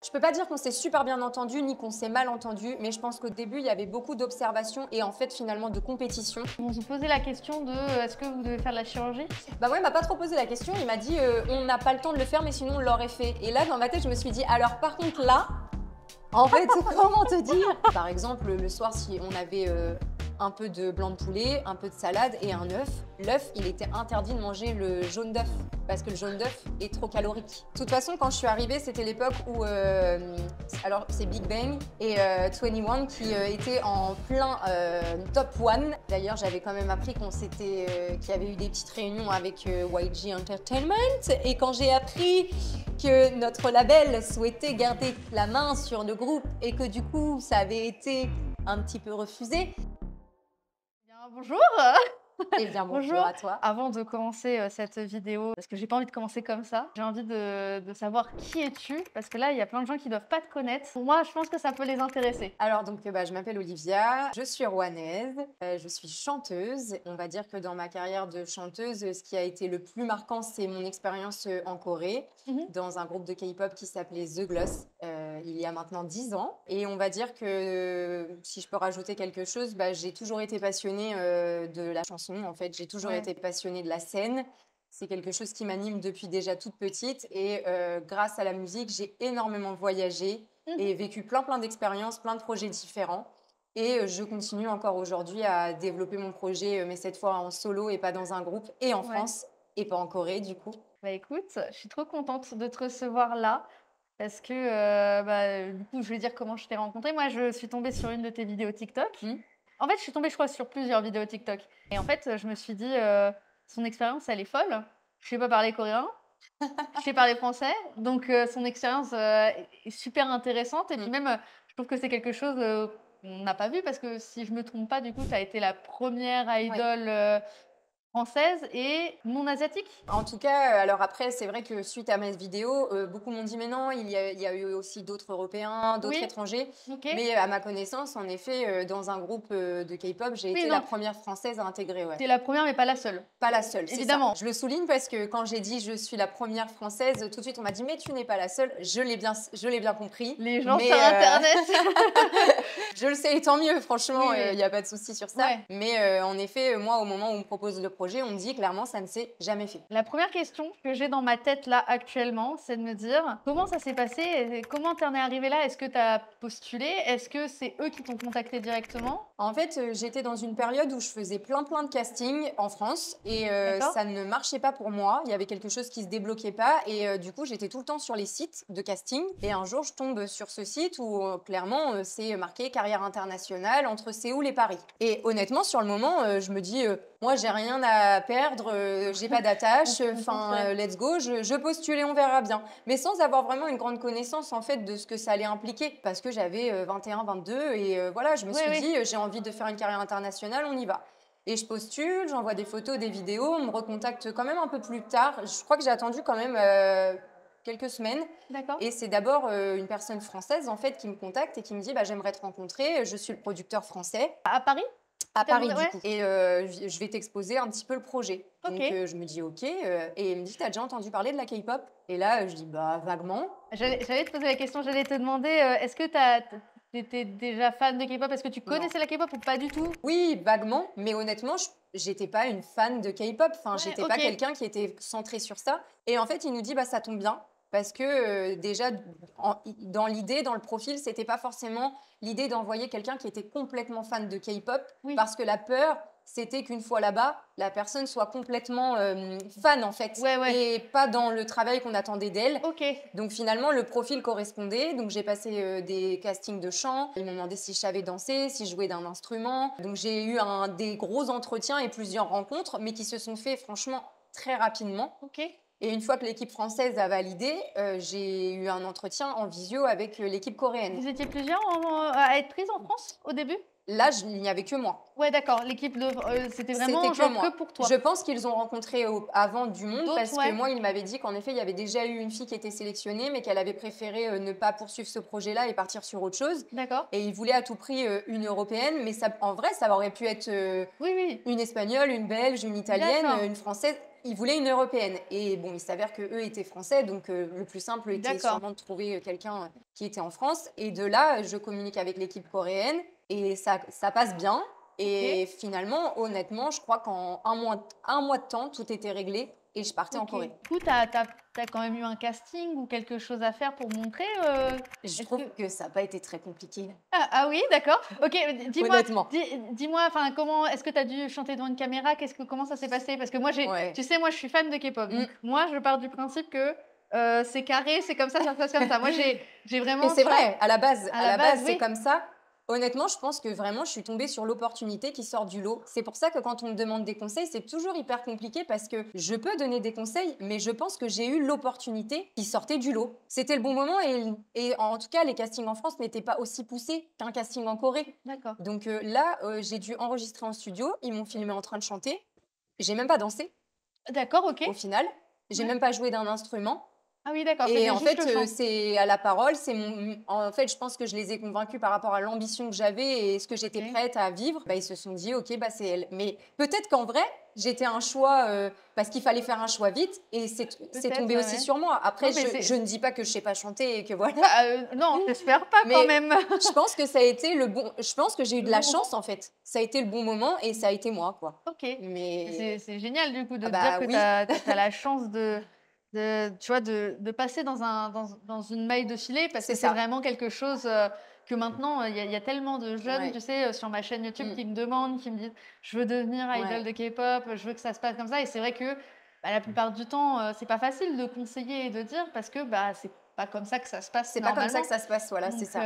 Je peux pas dire qu'on s'est super bien entendu ni qu'on s'est mal entendu, mais je pense qu'au début, il y avait beaucoup d'observations et en fait, finalement, de compétition. Ils vont se poser la question de est-ce que vous devez faire de la chirurgie? Bah ouais, il m'a pas trop posé la question, il m'a dit on n'a pas le temps de le faire, mais sinon on l'aurait fait. Et là, dans ma tête, je me suis dit alors par contre là, en fait, comment te dire? Par exemple, le soir, si on avait un peu de blanc de poulet, un peu de salade et un œuf, l'œuf, il était interdit de manger le jaune d'œuf parce que le jaune d'œuf est trop calorique. De toute façon, quand je suis arrivée, c'était l'époque où, alors c'est Big Bang et 21 qui était en plein top one. D'ailleurs, j'avais quand même appris qu'il y avait eu des petites réunions avec YG Entertainment et quand j'ai appris que notre label souhaitait garder la main sur le groupe et que du coup, ça avait été un petit peu refusé. Bien, bonjour. Eh bien, bonjour Bonjour. à toi. Avant de commencer cette vidéo, parce que j'ai pas envie de commencer comme ça, j'ai envie de savoir qui es-tu, parce que là, il y a plein de gens qui doivent pas te connaître. Pour moi, je pense que ça peut les intéresser. Alors, donc, je m'appelle Olivia, je suis rouennaise, je suis chanteuse. On va dire que dans ma carrière de chanteuse, ce qui a été le plus marquant, c'est mon expérience en Corée, Mhm. dans un groupe de K-pop qui s'appelait The Gloss, il y a maintenant 10 ans. Et on va dire que, si je peux rajouter quelque chose, j'ai toujours été passionnée de la chanson. En fait, j'ai toujours Ouais. été passionnée de la scène. C'est quelque chose qui m'anime depuis déjà toute petite. Et grâce à la musique, j'ai énormément voyagé et vécu plein d'expériences, plein de projets différents. Et je continue encore aujourd'hui à développer mon projet, mais cette fois en solo et pas dans un groupe, et en Ouais. France, et pas en Corée du coup. Bah écoute, je suis trop contente de te recevoir là. Parce que, du coup, je vais dire comment je t'ai rencontrée. Moi, je suis tombée sur une de tes vidéos TikTok. Hmm. En fait, je suis tombée, je crois, sur plusieurs vidéos TikTok. Et en fait, je me suis dit, son expérience, elle est folle. Je sais pas parler coréen, je sais parler français. Donc, son expérience est super intéressante. Et puis même, je trouve que c'est quelque chose qu'on n'a pas vu. Parce que si je me trompe pas, du coup, tu as été la première Ouais. idole française et non asiatique. En tout cas, alors après, c'est vrai que suite à mes vidéos, beaucoup m'ont dit mais non, il y a eu aussi d'autres Européens, d'autres Oui, étrangers. ok. Mais à ma connaissance, en effet, dans un groupe de K-pop, j'ai Oui, été non. la première française à intégrer. Ouais. T'es la première, mais pas la seule. Pas la seule, c'est ça. Évidemment. Je le souligne parce que quand j'ai dit je suis la première française, tout de suite on m'a dit mais tu n'es pas la seule. Je l'ai bien compris. Les gens mais, sur Internet. je le sais, et tant mieux, franchement, Oui, il oui. n'y a pas de souci sur ça. Ouais. Mais en effet, moi, au moment où on me propose le projet, on me dit clairement ça ne s'est jamais fait. La première question que j'ai dans ma tête là actuellement, c'est de me dire comment ça s'est passé et comment t'en es arrivée là? Est-ce que tu as postulé? Est-ce que c'est eux qui t'ont contacté directement? En fait, j'étais dans une période où je faisais plein de castings en France et D'accord. ça ne marchait pas pour moi. Il y avait quelque chose qui se débloquait pas et du coup, j'étais tout le temps sur les sites de casting. Et un jour, je tombe sur ce site où clairement, c'est marqué carrière internationale entre Séoul et Paris. Et honnêtement, sur le moment, je me dis, moi, j'ai rien à perdre, j'ai pas d'attache, enfin, let's go, je postule et on verra bien. Mais sans avoir vraiment une grande connaissance en fait de ce que ça allait impliquer, parce que j'avais 21, 22 et voilà, je me suis dit, j'ai envie de faire une carrière internationale, on y va. Et je postule, j'envoie des photos, des vidéos, on me recontacte quand même un peu plus tard. Je crois que j'ai attendu quand même quelques semaines. D'accord. Et c'est d'abord une personne française en fait qui me contacte et qui me dit j'aimerais te rencontrer, je suis le producteur français. À Paris? À Paris, Ouais. du coup. Et je vais t'exposer un petit peu le projet. Ok. Donc, je me dis OK. Et il me dit, t'as déjà entendu parler de la K-pop? Et là, je dis, vaguement. J'allais te poser la question, j'allais te demander, est-ce que t'étais déjà fan de K-pop? Est-ce que tu connaissais la K-pop ou pas du tout? Oui, vaguement. Mais honnêtement, j'étais pas une fan de K-pop. Enfin, Ouais, j'étais ok. pas quelqu'un qui était centré sur ça. Et en fait, il nous dit, ça tombe bien. Parce que déjà, dans l'idée, dans le profil, c'était pas forcément l'idée d'envoyer quelqu'un qui était complètement fan de K-pop. Oui. Parce que la peur, c'était qu'une fois là-bas, la personne soit complètement fan en fait. Ouais. Et pas dans le travail qu'on attendait d'elle. Ok. Donc finalement, le profil correspondait. Donc j'ai passé des castings de chant. Ils m'ont demandé si je savais danser, si je jouais d'un instrument. Donc j'ai eu des gros entretiens et plusieurs rencontres, mais qui se sont faits franchement très rapidement. Ok. Et une fois que l'équipe française a validé, j'ai eu un entretien en visio avec l'équipe coréenne. Vous étiez plusieurs à être prises en France au début? Là, il n'y avait que moi. Ouais, d'accord. L'équipe de c'était vraiment C'était que genre moi. que pour toi? Je pense qu'ils ont rencontré avant du monde D'autres, parce que ouais. moi, ils m'avaient dit qu'en effet, il y avait déjà eu une fille qui était sélectionnée, mais qu'elle avait préféré ne pas poursuivre ce projet-là et partir sur autre chose. D'accord. Et ils voulaient à tout prix une européenne, mais ça, en vrai, ça aurait pu être Oui. une espagnole, une belge, une italienne, D'accord. une française. Ils voulaient une européenne. Et bon, il s'avère qu'eux étaient français, donc le plus simple était D'accord. sûrement de trouver quelqu'un qui était en France. Et de là, je communique avec l'équipe coréenne et ça passe bien. Et finalement, honnêtement, je crois qu'en un mois de temps, tout était réglé et je partais en Ok. Corée. Du coup, t'as quand même eu un casting ou quelque chose à faire pour montrer Je est-ce trouve que- que ça n'a pas été très compliqué, Ah oui, d'accord. Ok, dis-moi, honnêtement. dis-moi, enfin, comment est-ce que tu as dû chanter devant une caméra? Comment ça s'est passé? Parce que moi, Ouais. tu sais, moi, je suis fan de K-pop. Mm. Donc, moi, je pars du principe que c'est carré, c'est comme ça se passe comme ça. Moi, j'ai vraiment. Mais c'est tu vois, vrai, à la base, c'est oui. comme ça. Honnêtement, je pense que vraiment, je suis tombée sur l'opportunité qui sort du lot. C'est pour ça que quand on me demande des conseils, c'est toujours hyper compliqué parce que je peux donner des conseils, mais je pense que j'ai eu l'opportunité qui sortait du lot. C'était le bon moment et en tout cas, les castings en France n'étaient pas aussi poussés qu'un casting en Corée. D'accord. Donc là, j'ai dû enregistrer en studio. Ils m'ont filmé en train de chanter. J'ai même pas dansé D'accord, ok. au final. J'ai Ouais. même pas joué d'un instrument. Ah oui, d'accord. Et C'était en juste fait, le chant. c'est à la parole, en fait, je pense que je les ai convaincus par rapport à l'ambition que j'avais et ce que j'étais Ok. prête à vivre. Bah, ils se sont dit, ok, bah c'est elle. Mais peut-être qu'en vrai, j'étais un choix parce qu'il fallait faire un choix vite et c'est Peut-être, tombé aussi ouais. sur moi. Après, Non, mais je ne dis pas que je sais pas chanter et que voilà. non, j'espère pas quand Mais même. je pense que ça a été le bon. Je pense que j'ai eu de Le la bon chance en fait. Ça a été le bon moment et ça a été moi, quoi. Ok. Mais C'est génial du coup de ah te dire bah que tu oui, as, la chance tu vois, de passer dans une maille de filet parce c'est que c'est ça. vraiment quelque chose que maintenant, il y a tellement de jeunes, Ouais. tu sais, sur ma chaîne YouTube Mm. qui me demandent, qui me disent, je veux devenir idol Ouais. de K-pop, je veux que ça se passe comme ça. Et c'est vrai que bah, la plupart du temps, c'est pas facile de conseiller et de dire parce que bah, c'est pas comme ça que ça se passe C'est pas comme ça normalement. que ça se passe, voilà, c'est ça.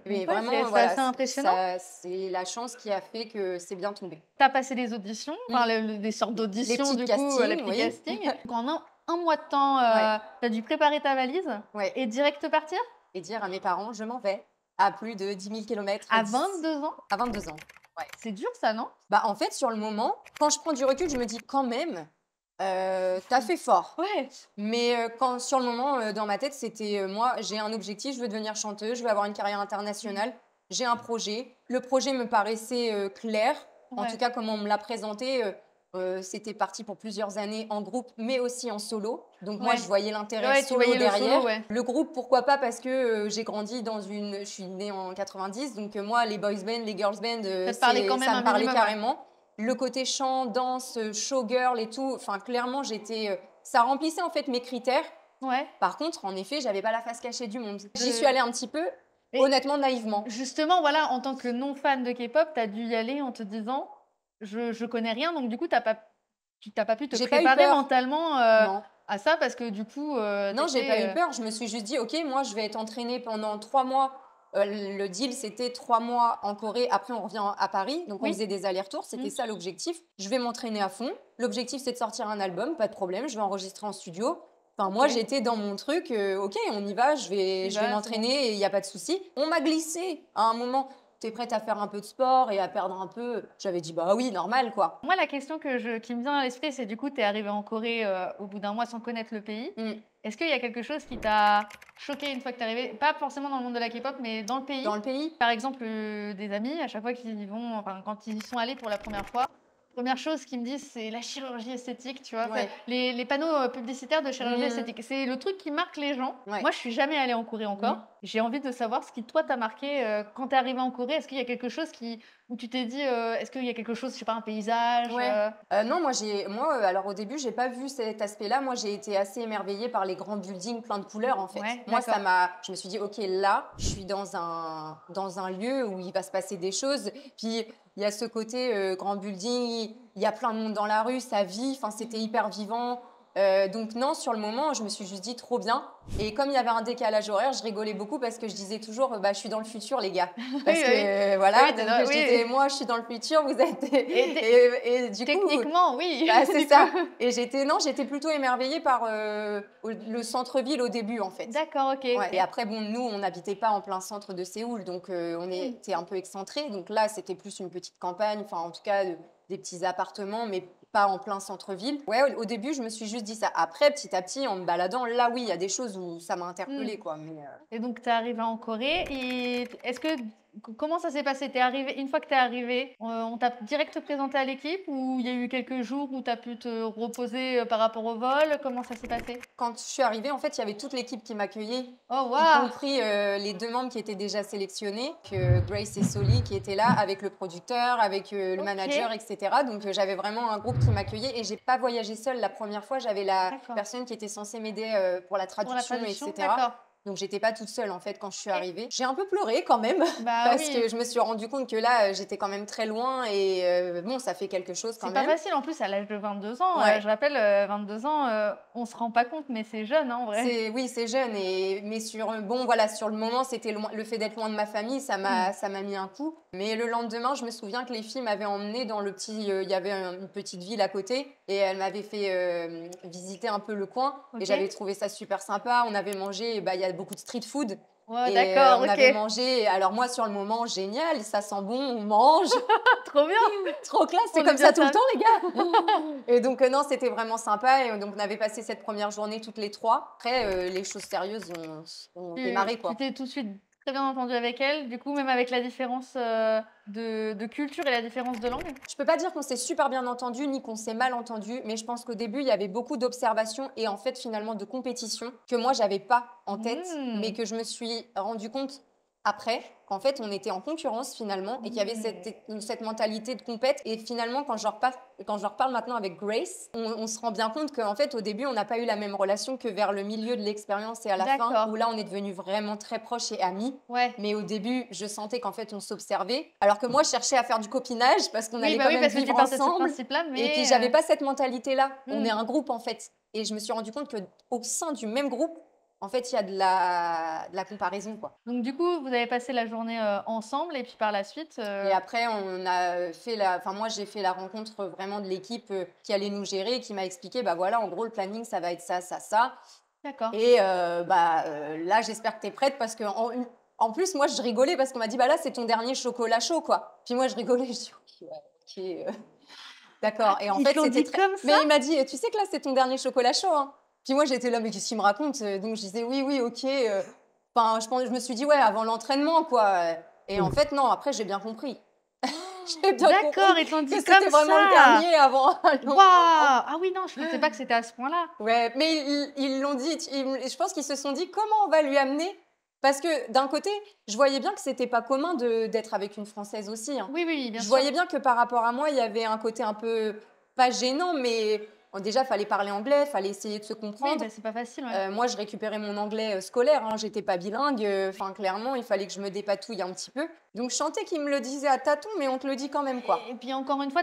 Mais Donc ouais, vraiment, c'est voilà, assez impressionnant. c'est la chance qui a fait que c'est bien tombé. Tu as passé des auditions, enfin des sortes Les d'auditions petits du coup, les castings, petits oui. castings. Donc en un mois de temps, Ouais, tu as dû préparer ta valise ouais. et direct partir? Et dire à mes parents, je m'en vais à plus de 10 000 kilomètres À 22 ans? à 22 ans. Ouais. C'est dur ça, non? Bah, en fait, sur le moment, quand je prends du recul, je me dis quand même, t'as fait fort. Ouais. Mais quand sur le moment, dans ma tête, c'était moi, j'ai un objectif, je veux devenir chanteuse, je veux avoir une carrière internationale, j'ai un projet. Le projet me paraissait clair, en tout Ouais. cas, comment on me l'a présenté. C'était parti pour plusieurs années en groupe, mais aussi en solo. Donc moi, Ouais. je voyais l'intérêt Ouais, tu solo voyais le solo, derrière. ouais. Le groupe, pourquoi pas, parce que j'ai grandi je suis née en 90, donc moi, les boys band, les girls band, Ça te parlait quand même ça un me parlait minimum, ouais. carrément. Le côté chant, danse, showgirl et tout, enfin clairement, ça remplissait en fait mes critères. Ouais. Par contre, en effet, j'avais pas la face cachée du monde. J'y Je- suis allée un petit peu, Et- honnêtement, naïvement. Justement, voilà, en tant que non fan de K-pop, tu as dû y aller en te disant, je connais rien, donc du coup, tu t'as pas pu te J'ai pas eu préparer peur. mentalement Non. à ça parce que du coup, Non, j'ai pas eu t'étais, peur. Je me suis juste dit, ok, moi, je vais être entraînée pendant 3 mois. Le deal, c'était 3 mois en Corée. Après, on revient à Paris. Donc, on Oui. faisait des allers-retours. C'était Mm. ça l'objectif. Je vais m'entraîner à fond. L'objectif, c'est de sortir un album. Pas de problème. Je vais enregistrer en studio. Enfin, moi, Ok. j'étais dans mon truc. Ok, on y va. Je vais C'est m'entraîner et il n'y a pas de souci. On m'a glissé à un moment. T'es prête à faire un peu de sport et à perdre un peu. J'avais dit, bah oui, normal, quoi. Moi, la question qui me vient à l'esprit, c'est du coup, tu es arrivée en Corée au bout d'un mois sans connaître le pays. Mm. Est-ce qu'il y a quelque chose qui t'a choqué une fois que tu es arrivée? Pas forcément dans le monde de la K-pop, mais dans le pays. Dans le pays. Par exemple, des amis, à chaque fois qu'ils y vont, enfin, quand ils y sont allés pour la première fois, première chose qu'ils me disent, c'est la chirurgie esthétique, tu vois. Ouais. Les panneaux publicitaires de chirurgie Mhm. esthétique, c'est le truc qui marque les gens. Ouais. Moi, je suis jamais allée en Corée encore. Mhm. J'ai envie de savoir ce qui, toi, t'a marqué quand tu es arrivée en Corée. Est-ce qu'il y a quelque chose où tu t'es dit, est-ce qu'il y a quelque chose, je sais pas, un paysage Ouais. Non, alors au début, j'ai pas vu cet aspect-là. Moi, j'ai été assez émerveillée par les grands buildings plein de couleurs, en fait. Ouais, Moi, d'accord. je me suis dit, ok, là, je suis dans un lieu où il va se passer des choses. Puis, il y a ce côté grand building, il y a plein de monde dans la rue, ça vit, enfin, c'était hyper vivant. Donc non, sur le moment, je me suis juste dit trop bien. Et comme il y avait un décalage horaire, je rigolais beaucoup parce que je disais toujours, bah, je suis dans le futur, les gars. Parce Oui, que oui. voilà, Oui, donc oui. je disais, moi, je suis dans le futur, vous êtes. Et du coup, Techniquement, oui. bah, c'est Du ça. coup. Et j'étais plutôt émerveillée par le centre-ville au début, en fait. D'accord, ok. Ouais. Et après, bon, nous, on n'habitait pas en plein centre de Séoul, donc on était un peu excentrés. Donc là, c'était plus une petite campagne, enfin, en tout cas, des petits appartements, mais pas en plein centre-ville. Ouais, au début, je me suis juste dit ça. Après, petit à petit, en me baladant, là, oui, il y a des choses où ça m'a interpellée, quoi. Mais, Et donc, tu es arrivée en Corée. Et est-ce que comment ça s'est passé? T'es arrivé, une fois que tu es arrivé, on t'a direct présenté à l'équipe ou il y a eu quelques jours où tu as pu te reposer par rapport au vol? Comment ça s'est passé? Quand je suis arrivée, en fait, il y avait toute l'équipe qui m'accueillait, Oh, y waouh! compris les 2 membres qui étaient déjà sélectionnés, que Grace et Solly qui étaient là avec le producteur, avec le manager, Ok, etc. Donc j'avais vraiment un groupe qui m'accueillait et j'ai pas voyagé seule la première fois. J'avais la d'accord. personne qui était censée m'aider pour la Pour la traduction, traduction, etc. d'accord. Donc j'étais pas toute seule en fait quand je suis Et arrivée. J'ai un peu pleuré quand même bah parce que oui, je me suis rendu compte que là j'étais quand même très loin et bon ça fait quelque chose quand c'est pas même. facile en plus à l'âge de 22 ans. Ouais. Je rappelle, 22 ans, on se rend pas compte, mais c'est jeune, hein, en vrai. C'est oui, c'est jeune et mais bon voilà, sur le moment, c'était loin le fait d'être loin de ma famille, Hmm. ça m'a mis un coup. Mais le lendemain, je me souviens que les filles m'avaient emmenée dans le petit, il y avait une petite ville à côté et elles m'avaient fait, visiter un peu le coin et Ok. j'avais trouvé ça super sympa. On avait mangé, bah, il y a beaucoup de street food Ouais, et d'accord, on ok. avait mangé alors moi, sur le moment, génial, ça sent bon, on mange, Trop bien, trop classe, c'est on est comme bien ça tout le servi. temps les gars! Et donc non, c'était vraiment sympa et donc on avait passé cette première journée toutes les 3. Après, les choses sérieuses ont démarré, Tu quoi. t'es tout de suite très bien entendue avec elle, du coup, même avec la différence, de culture et la différence de langue? Je peux pas dire qu'on s'est super bien entendu ni qu'on s'est mal entendu, mais je pense qu'au début, il y avait beaucoup d'observations et en fait, finalement, de compétition que moi, j'avais pas en tête, mais Mmh. que je me suis rendu compte après qu'en fait, on était en concurrence finalement et qu'il y avait Mmh. cette mentalité de compète. Et finalement, quand je reparle maintenant avec Grace, on se rend bien compte qu'en fait, au début, on n'a pas eu la même relation que vers le milieu de l'expérience et à la fin, D'accord. où là, on est devenus vraiment très proches et amis. Ouais. Mais au début, je sentais qu'en fait, on s'observait. Alors que moi, je cherchais à faire du copinage parce qu'on Oui, allait bah quand oui, même parce que tu vivre partais de ce ensemble. principe-là, Et puis, mais j'avais pas cette mentalité-là. On est mmh. un groupe, en fait. Et je me suis rendu compte qu'au sein du même groupe, en fait, il y a de la comparaison, quoi. Donc du coup, vous avez passé la journée, ensemble et puis par la suite, Et après, on a fait enfin, moi, j'ai fait la rencontre vraiment de l'équipe qui allait nous gérer et qui m'a expliqué, bah voilà, en gros, le planning, ça va être ça, ça, ça. d'accord. Et là, j'espère que tu es prête parce que en plus, moi, je rigolais parce qu'on m'a dit, bah là, c'est ton dernier chocolat chaud, quoi. Puis moi, je rigolais, je dis, ok, ouais, ok, Ah, d'accord. Et en ils te fait, l'ont c'était dit très. comme ça? Mais il m'a dit, tu sais que là, c'est ton dernier chocolat chaud, hein. Puis moi, j'étais là, mais qu'est-ce qu'il me raconte? Donc je disais, oui, oui, ok. Enfin, je me suis dit, ouais, avant l'entraînement, quoi. Et en fait, non, après, j'ai bien compris. J'ai bien compris D'accord, ils te l'ont que dit c'était comme vraiment le ça! dernier avant un Waouh! long moment. Ah oui, non, je pensais pas que c'était à ce point-là. Ouais, mais ils l'ont dit, je pense qu'ils se sont dit: «Comment on va lui amener?» Parce que d'un côté, je voyais bien que c'était pas commun d'être avec une Française aussi, hein. Oui, oui, bien Je sûr. voyais bien que par rapport à moi, il y avait un côté un peu, pas gênant, mais bon, déjà, fallait parler anglais, fallait essayer de se Oui, comprendre. bah, c'est pas facile, ouais. Moi, je récupérais mon anglais, scolaire, hein, j'étais pas bilingue, enfin clairement, il fallait que je me dépatouille un petit peu. Donc je sentais qu'ils me le disaient à tâtons, mais on te le dit quand même, quoi. Et puis encore une fois,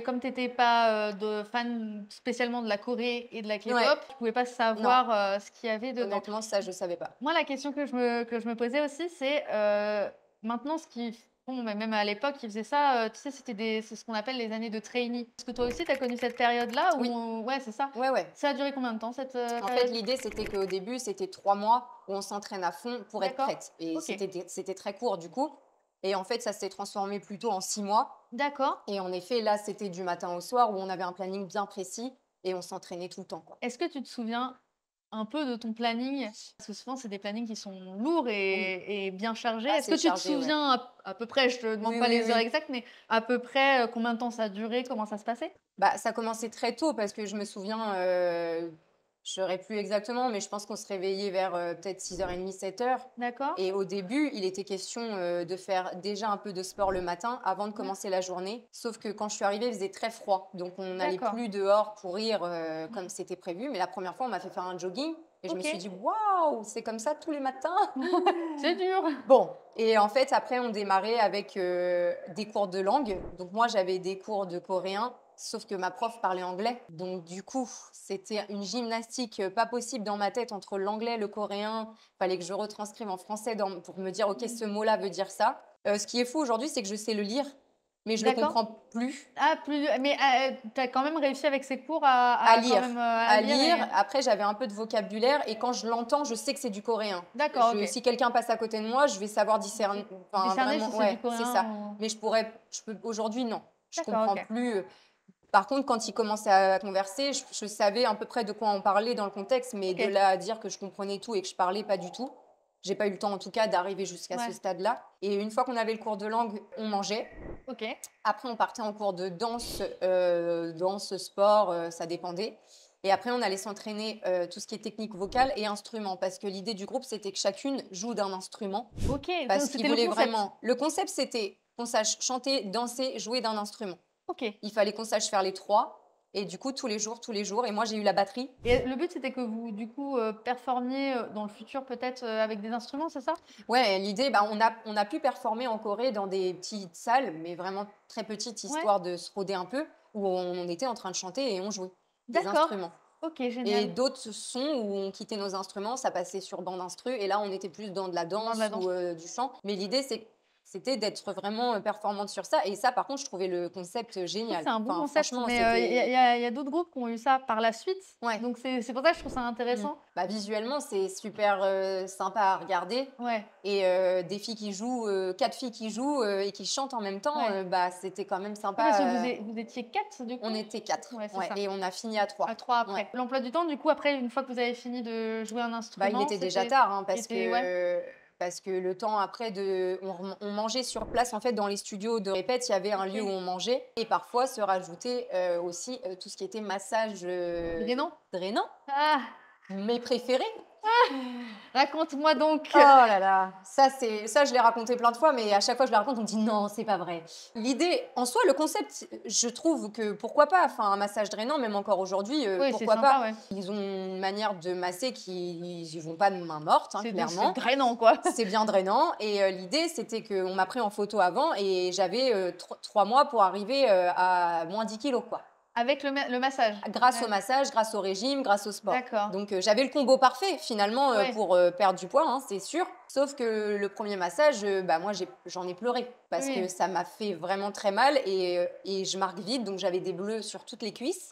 comme tu étais pas, de fan spécialement de la Corée et de la Ouais, K-pop, tu pouvais pas non, savoir, ce qu'il y avait dedans. honnêtement, ça, je savais pas. Moi, la question que je me posais aussi, c'est, maintenant ce qu'ils font, mais même à l'époque, ils faisaient ça, tu sais, c'est ce qu'on appelle les années de trainee. Est-ce que toi aussi, tu as connu cette période-là Oui, où ouais, c'est ça. ouais, ouais. Ça a duré combien de temps cette, En fait, période? l'idée, c'était qu'au début, c'était 3 mois où on s'entraîne à fond pour être D'accord. prête. Et OK. c'était très court, du coup. Et en fait, ça s'est transformé plutôt en 6 mois. D'accord. Et en effet, là, c'était du matin au soir où on avait un planning bien précis et on s'entraînait tout le temps, quoi. Est-ce que tu te souviens un peu de ton planning? Parce que souvent, c'est des plannings qui sont lourds Oui, et bien chargés. Est-ce assez que tu te chargé, ouais. souviens à peu près, je te demande Oui, pas oui, les heures oui. exactes, mais à peu près, combien de temps ça a duré? Comment ça se passait? Bah, ça commençait très tôt parce que je me souviens, je saurais plus exactement, mais je pense qu'on se réveillait vers peut-être 6h30, 7h. D'accord. Et au début, il était question de faire déjà un peu de sport le matin avant de D'ac commencer la journée. Sauf que quand je suis arrivée, il faisait très froid. Donc on n'allait d'accord. plus dehors courir comme c'était prévu. Mais la première fois, on m'a fait faire un jogging. Et je me suis OK. dit, waouh, c'est comme ça tous les matins. C'est dur. Bon, et en fait, après, on démarrait avec des cours de langue. Donc moi, j'avais des cours de coréen, sauf que ma prof parlait anglais. Donc du coup, c'était une gymnastique pas possible dans ma tête entre l'anglais, le coréen. Fallait que je retranscrive en français pour me dire, ok, ce mot-là veut dire ça. Ce qui est fou aujourd'hui, c'est que je sais le lire, mais je le D'accord. comprends plus. Ah plus mais, tu as quand même réussi avec ces cours À à quand lire. même, à À lire lire. et Après, j'avais un peu de vocabulaire et quand je l'entends, je sais que c'est du coréen. d'accord, OK. Si quelqu'un passe à côté de moi, je vais savoir discerner. Enfin, Discerner si vraiment, c'est du ouais, c'est coréen ça. ou Mais aujourd'hui, non. Je d'accord, comprends OK. plus. Par contre, quand il commençait à converser, je savais à peu près de quoi on parlait dans le contexte, mais de OK. là à dire que je comprenais tout et que je parlais pas du tout. J'ai pas eu le temps, en tout cas, d'arriver jusqu'à ce Ouais. stade-là. Et une fois qu'on avait le cours de langue, on mangeait. OK. Après, on partait en cours de danse, sport, ça dépendait. Et après, on allait s'entraîner tout ce qui est technique vocale et instrument. Parce que l'idée du groupe, c'était que chacune joue d'un instrument. OK, donc Parce qu'ils c'était le voulaient concept? vraiment. Le concept, c'était qu'on sache chanter, danser, jouer d'un instrument. OK. Il fallait qu'on sache faire les 3. Et du coup, tous les jours, tous les jours. Et moi, j'ai eu la batterie. Et le but, c'était que vous, du coup, performiez, dans le futur peut-être, avec des instruments, c'est ça? Ouais, l'idée, bah, on a pu performer en Corée dans des petites salles, mais vraiment très petites, Ouais. histoire de se roder un peu, où on était en train de chanter et on jouait des D'accord. instruments. OK, Et génial. d'autres sons où on quittait nos instruments, ça passait sur bande instru, et là, on était plus dans de la Dans de danse la danse. ou du chant. Mais l'idée, c'était d'être vraiment performante sur ça. Et ça, par contre, je trouvais le concept Je trouve que génial. c'est un bon Enfin, concept, franchement, mais il y a c'était... y a y a d'autres groupes qui ont eu ça par la suite, Ouais. donc c'est pour ça que je trouve ça Mm. intéressant. Bah, visuellement, c'est super sympa à regarder. Ouais, Et des filles qui jouent, 4 filles qui jouent et qui chantent en même temps, ouais. bah, c'était quand même Ouais, parce que sympa. vous étiez 4 du On coup? était 4, Ouais, c'est ouais, ça. et on a fini à 3. À 3 Ouais. après. L'emploi du temps, du coup, après, une fois que vous avez fini de jouer un Bah, il instrument, était déjà c'était tard, hein, il était ouais? parce que le temps après on mangeait sur place, en fait, dans les studios de répète, il y avait un lieu où OK. on mangeait, et parfois se rajoutait aussi tout ce qui était massage Drainant? drainant, Ah! mes préférés. Raconte-moi donc! Oh là là, ça je l'ai raconté plein de fois, mais à chaque fois que je le raconte, on me dit: «Non, c'est pas vrai». L'idée en soi, le concept, je trouve que pourquoi pas? Enfin, un massage drainant, même encore aujourd'hui, Oui, c'est pourquoi sympa, pas? ouais. Ils ont une manière de masser qui ils vont pas de main morte, hein, C'est clairement. drainant, quoi. C'est bien drainant, et l'idée, c'était qu'on m'a pris en photo avant, et j'avais 3 mois pour arriver à moins 10 kilos, quoi. Avec le massage? Grâce au massage, grâce au régime, grâce au sport. D'accord. Donc j'avais le combo parfait finalement Ouais. pour perdre du poids, hein, c'est sûr. Sauf que le premier massage, bah, moi j'en ai pleuré parce que Oui. ça m'a fait vraiment très mal, et je marque vite, donc j'avais des bleus sur toutes les cuisses.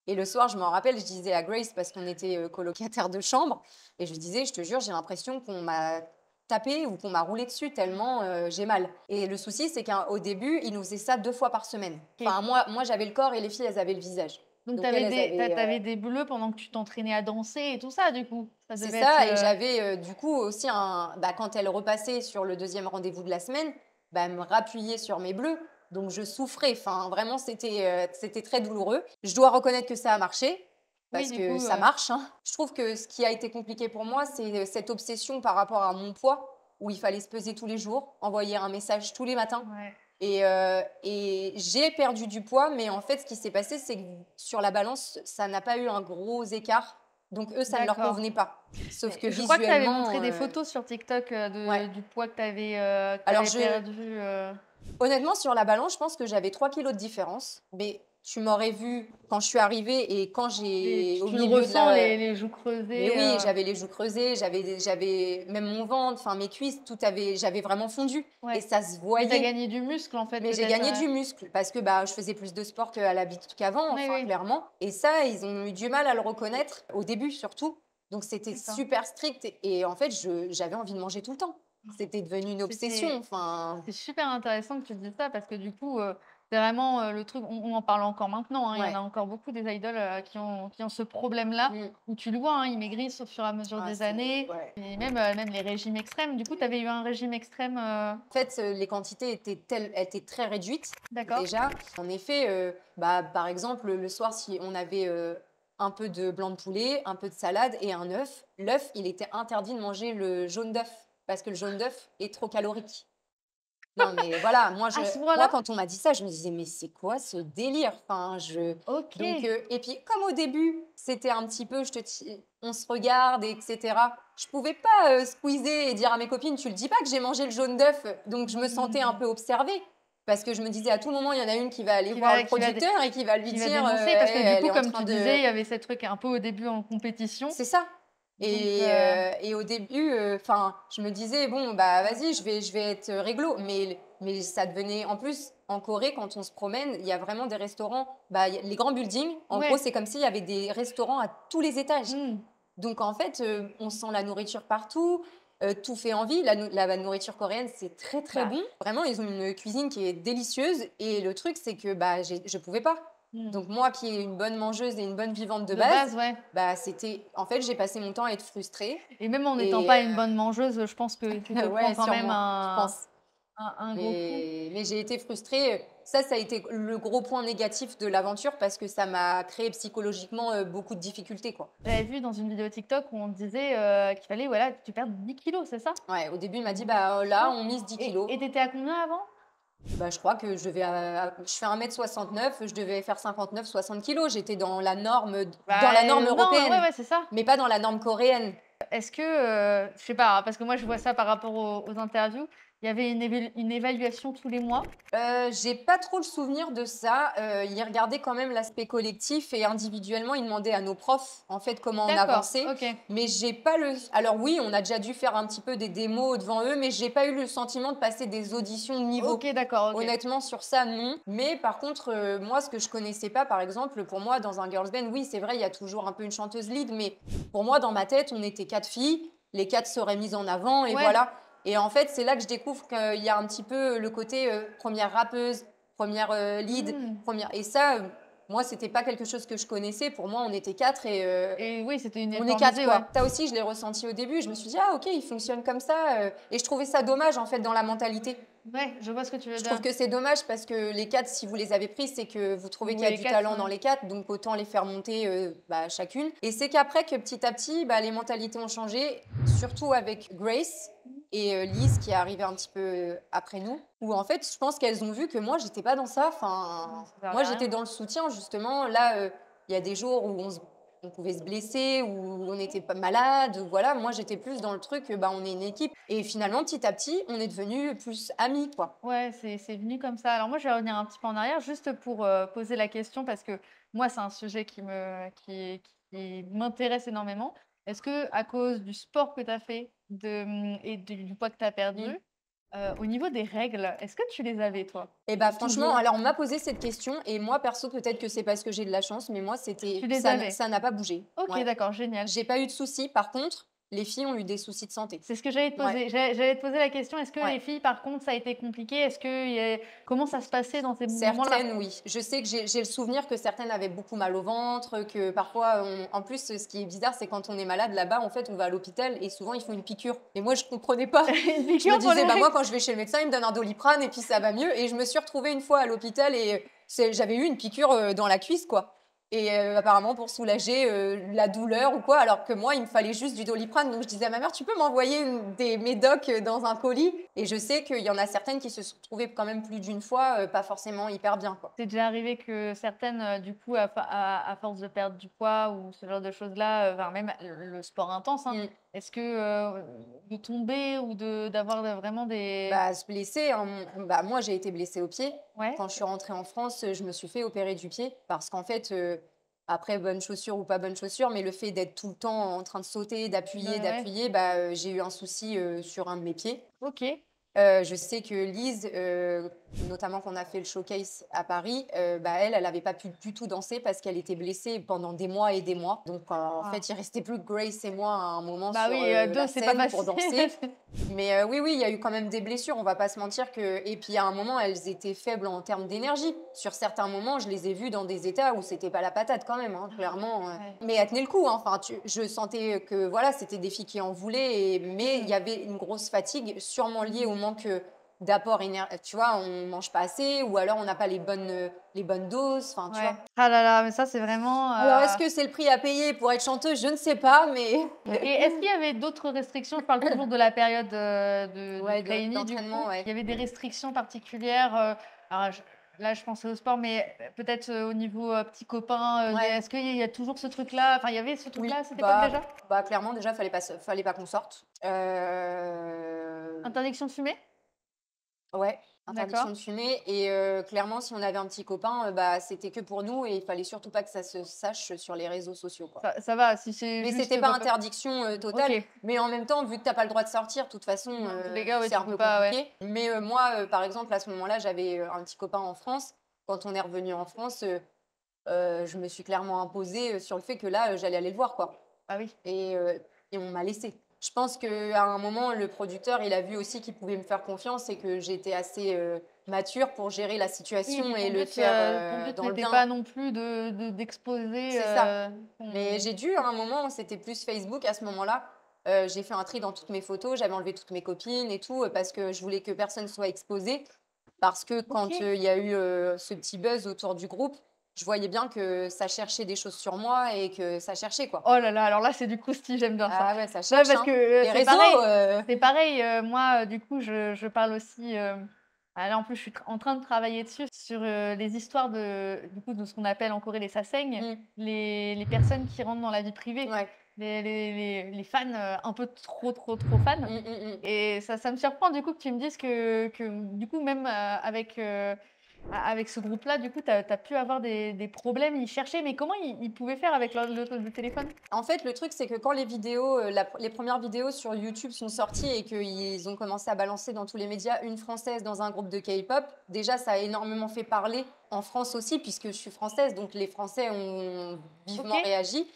Et le soir, je m'en rappelle, je disais à Grace, parce qu'on était colocataires de chambre, et je lui disais: «Je te jure, j'ai l'impression qu'on m'a tapé ou qu'on m'a roulé dessus tellement j'ai mal». Et le souci, c'est qu'au début, il nous faisait ça 2 fois par semaine. OK. Enfin, moi j'avais le corps et les filles, elles avaient le visage. Donc Donc tu avais elles avaient, des bleus pendant que tu t'entraînais à danser et tout ça, du coup? Ça c'est devait être, ça, et j'avais du coup aussi bah, quand elle repassait sur le deuxième rendez-vous de la semaine, bah, elle me rappuyait sur mes bleus. Donc je souffrais, enfin vraiment c'était très douloureux. Je dois reconnaître que ça a marché, oui, parce du que coup, ça marche, hein. Je trouve que ce qui a été compliqué pour moi, c'est cette obsession par rapport à mon poids, où il fallait se peser tous les jours, envoyer un message tous les matins. ouais. Et j'ai perdu du poids, mais en fait, ce qui s'est passé, c'est que sur la balance, ça n'a pas eu un gros écart. Donc eux, ça ne leur D'accord. convenait pas. Sauf que Je crois que tu avais visuellement, montré des photos sur TikTok, ouais. du poids que tu avais, Alors perdu, honnêtement, sur la balance, je pense que j'avais 3 kilos de différence. Mais tu m'aurais vu quand je suis arrivée et quand et j'ai au tu le milieu de ressens, la... les joues Mais creusées, oui, j'avais les joues creusées, j'avais même mon ventre, enfin mes cuisses, j'avais vraiment fondu, et ouais. ça se Mais tu as voyait. gagné du muscle, en fait, Mais j'ai peut-être, gagné du muscle parce que bah, je faisais plus de sport qu'avant, Oui, enfin oui. clairement. Et ça, ils ont eu du mal à le reconnaître au début surtout. Donc c'était D'accord. super strict, et en fait, j'avais envie de manger tout le temps. C'était devenu une obsession. C'était Enfin, C'est super intéressant que tu dises ça parce que du coup, c'est vraiment, le truc on en parle encore maintenant, hein, il y en ouais. a encore beaucoup des idoles, qui ont ce problème-là, Mm. où tu le vois, hein, ils maigrissent au fur et à mesure Ah, des années ouais. et même les régimes extrêmes. Du coup, tu avais eu un régime extrême, En fait, les quantités étaient très réduites d'accord? déjà. En effet, bah, par exemple, le soir, si on avait un peu de blanc de poulet, un peu de salade et un œuf, l'œuf, il était interdit de manger le jaune d'œuf parce que le jaune d'œuf est trop calorique. Non, mais voilà, À ce moi, point-là? quand on m'a dit ça, je me disais: «Mais c'est quoi ce délire?» Enfin, donc OK. et puis comme au début, c'était un petit peu on se regarde et cetera, je pouvais pas, squeezer et dire à mes copines: «Tu le dis pas que j'ai mangé le jaune d'œuf?» Donc je me sentais un Mmh. peu observée, parce que je me disais: «À tout moment, il y en a une qui va aller Qui voir le va qui va dé producteur et qui va lui qui va dire, dénoncer parce que "Hey, du elle coup, est en comme train tu de"». disais, il y avait ces trucs un peu au début en compétition, C'est ça. donc Et au début, enfin, je me disais: «Bon, bah, vas-y, je vais être réglo». Mais ça devenait en plus, en Corée, quand on se promène, il y a vraiment des restaurants, bah, les grands buildings, en gros, ouais. c'est comme s'il y avait des restaurants à tous les étages. Mmh. Donc en fait, on sent la nourriture partout, tout fait envie. La nourriture coréenne, c'est très, très Bah, bon. Vraiment, ils ont une cuisine qui est délicieuse, et le truc, c'est que, bah, je pouvais pas. Mmh. Donc moi qui ai une bonne mangeuse et une bonne vivante de De base, base, ouais. bah c'était en fait, j'ai passé mon temps à être frustrée Et même en n'étant et pas une bonne mangeuse, je pense que tu te prends ouais, quand même sûrement, je pense. un gros coup. Mais j'ai été frustrée, ça a été le gros point négatif de l'aventure parce que ça m'a créé psychologiquement, beaucoup de difficultés, quoi. J'avais vu dans une vidéo TikTok où on disait, qu'il fallait, voilà, que tu perdes 10 kilos, c'est ça? Ouais, au début, il m'a dit: «Bah, là, Ouais. on mise 10 Et kilos. tu étais à combien avant? Bah, je crois que je fais 1,69 m, je devais faire 59-60 kilos. J'étais dans la norme, dans la Bah, norme non, ouais, européenne, ouais, c'est ça. mais pas dans la norme coréenne. Est-ce que, je sais pas, hein, parce que moi je vois ça par rapport aux interviews, il y avait une évaluation tous les mois? J'ai pas trop le souvenir de ça. Ils regardaient quand même l'aspect collectif et individuellement, ils demandaient à nos profs, en fait, comment on D'accord, avançait. OK. Mais j'ai pas le alors oui, on a déjà dû faire un petit peu des démos devant eux, mais j'ai pas eu le sentiment de passer des auditions de niveau. OK, d'accord, OK. Honnêtement, sur ça, non. Mais par contre, moi, ce que je connaissais pas, par exemple, pour moi, dans un girls band, oui, c'est vrai, il y a toujours un peu une chanteuse lead, mais pour moi, dans ma tête, on était 4 filles, les 4 seraient mises en avant et Ouais. voilà. Et en fait, c'est là que je découvre qu'il y a un petit peu le côté, 1re rappeuse, 1re, lead, Mmh. 1re et ça, moi, c'était pas quelque chose que je connaissais. Pour moi, on était 4 Et oui, c'était on est 4 uniformisé, ouais. quoi. Ça aussi, je l'ai ressenti au début. Je me suis dit: «Ah OK, il fonctionne comme ça», et je trouvais ça dommage, en fait, dans la mentalité. Ouais, je vois ce que tu veux Je trouve dire. que c'est dommage parce que les 4, si vous les avez prises, c'est que vous trouvez Vous qu'il y a voulez du 4, talent dans ouais. les 4, donc autant les faire monter, bah, chacune. Et c'est qu'après que petit à petit, bah, les mentalités ont changé, surtout avec Grace et Liz qui est arrivée un petit peu, après nous, où en fait, je pense qu'elles ont vu que moi, j'étais pas dans ça. Non, Enfin, ça servait moi, à j'étais rien. dans le soutien justement. Là, il y a des jours où on pouvait se blesser, où on n'était pas malade, voilà. Moi, j'étais plus dans le truc, bah, on est une équipe et finalement, petit à petit, on est devenus plus amis, quoi. Ouais, c'est venu comme ça. Alors moi, je vais revenir un petit peu en arrière juste pour, poser la question parce que moi, c'est un sujet qui m'intéresse énormément. Est-ce que à cause du sport que tu as fait, et du poids que tu as perdu, Mmh. au niveau des règles, est-ce que tu les avais toi? Et bah, franchement, Toujours? alors on m'a posé cette question et moi perso, peut-être que c'est parce que j'ai de la chance, mais moi Tu c'était les avais? ça n'a pas bougé. OK, Ouais. d'accord, génial. J'ai pas eu de soucis. Par contre, les filles ont eu des soucis de santé. C'est ce que j'allais te Ouais, poser. J'allais te poser la question, est-ce que ouais. les filles, par contre, ça a été compliqué? Est-ce que y a comment ça se passait dans ces moments-là? Certaines, oui. Je sais que j'ai le souvenir que certaines avaient beaucoup mal au ventre, que parfois en plus, ce qui est bizarre, c'est quand on est malade là-bas, en fait, on va à l'hôpital et souvent ils font une piqûre et moi je comprenais pas. Une Je me piqûre pour les disais: «Bah, moi règles? quand je vais chez le médecin, il me donne un Doliprane et puis ça va mieux» et je me suis retrouvée une fois à l'hôpital et j'avais eu une piqûre, dans la cuisse, quoi et apparemment pour soulager, la douleur ou quoi, alors que moi, il me fallait juste du Doliprane. Donc je disais à ma mère: «Tu peux m'envoyer des médocs, dans un colis?» Et je sais qu'il y en a certaines qui se sont retrouvées quand même plus d'une fois, pas forcément hyper bien, quoi. C'est déjà arrivé que certaines, du coup, à force de perdre du poids ou ce genre de choses-là, enfin même le sport intense, hein, Mmh. est-ce que, de tomber ou d'avoir vraiment des Bah, se blesser, hein, bah, moi, j'ai été blessée au pied. ouais? Quand je suis rentrée en France, je me suis fait opérer du pied parce qu'en fait, après bonne chaussure ou pas bonne chaussure, mais le fait d'être tout le temps en train de sauter, d'appuyer, Ouais. d'appuyer, bah, j'ai eu un souci, sur un de mes pieds. OK. Je sais que Lise, notamment quand on a fait le showcase à Paris, bah, elle avait pas pu du tout danser parce qu'elle était blessée pendant des mois et des mois. Donc en Ah. fait, il restait plus que Grace et moi à un moment Bah sur, oui, 2 la c'est pas scène pour facile. danser. Mais oui, oui, il y a eu quand même des blessures, on va pas se mentir que et puis à un moment, elles étaient faibles en termes d'énergie. Sur certains moments, je les ai vues dans des états où c'était pas la patate quand même, hein, clairement, Ouais. mais elles tenaient le coup, hein. Enfin, je sentais que voilà, c'était des filles qui en voulaient mais il y avait une grosse fatigue, sûrement liée au manque, d'apport tu vois? On mange pas assez ou alors on n'a pas les bonnes doses, enfin, tu Ouais. vois? Ah là là, mais ça, c'est vraiment, Alors est-ce que c'est le prix à payer pour être chanteuse? Je ne sais pas, mais et est-ce qu'il y avait d'autres restrictions? Je parle toujours de la période, de ouais, trainee du coup. d'entraînement, ouais. Il y avait des restrictions particulières, alors là, je pensais au sport, mais peut-être, au niveau, petits copains, Ouais, est-ce qu'il y a toujours ce truc-là? Enfin, il y avait ce oui, truc-là à cette époque déjà? bah, clairement déjà fallait pas qu'on sorte. Interdiction de fumer? Ouais, interdiction D'accord. de fumer et clairement si on avait un petit copain, bah, c'était que pour nous et il fallait surtout pas que ça se sache sur les réseaux sociaux, quoi. Ça va, si c'est Mais juste, c'était pas interdiction, totale, OK. mais en même temps, vu que tu as pas le droit de sortir, de toute façon, Dans tous les cas, ouais, c'est tu un peux peu pas, ouais. compliqué. Mais moi, par exemple, à ce moment-là, j'avais, un petit copain en France. Quand on est revenu en France, je me suis clairement imposée, sur le fait que là, j'allais aller le voir, quoi Ah oui. et on m'a laissée. Je pense qu'à un moment, le producteur, il a vu aussi qu'il pouvait me faire confiance et que j'étais assez mature pour gérer la Oui, situation puis et le faire ton but dans le n'était bien. pas non plus d'exposer C'est ça. Mais ton... j'ai dû, à un moment, c'était plus Facebook à ce moment-là. J'ai fait un tri dans toutes mes photos, j'avais enlevé toutes mes copines et tout, parce que je voulais que personne soit exposé. Parce que Ok. quand il y a eu ce petit buzz autour du groupe, je voyais bien que ça cherchait des choses sur moi et que ça cherchait, quoi. Oh là là, alors là, c'est du croustillant, j'aime bien ça. Ah ouais, ça Ouais, cherche, parce hein. que Les c'est réseaux, pareil. C'est pareil, moi, du coup, je parle aussi. Là, en plus, je suis en train de travailler dessus, sur les histoires du coup, de ce qu'on appelle en Corée les sasaeng, mm, les personnes qui rentrent dans la vie privée, ouais. les fans un peu trop fans. Mm, mm, mm. Et ça me surprend, du coup, que tu me dises que du coup, même avec ce groupe-là, du coup, tu as pu avoir des problèmes. Ils cherchaient, mais comment ils pouvaient faire avec le téléphone? En fait, le truc, c'est que quand les vidéos, les premières vidéos sur YouTube sont sorties et qu'ils ont commencé à balancer dans tous les médias une Française dans un groupe de K-pop, déjà, ça a énormément fait parler en France aussi, puisque je suis française, donc les Français ont vivement Ok. réagi.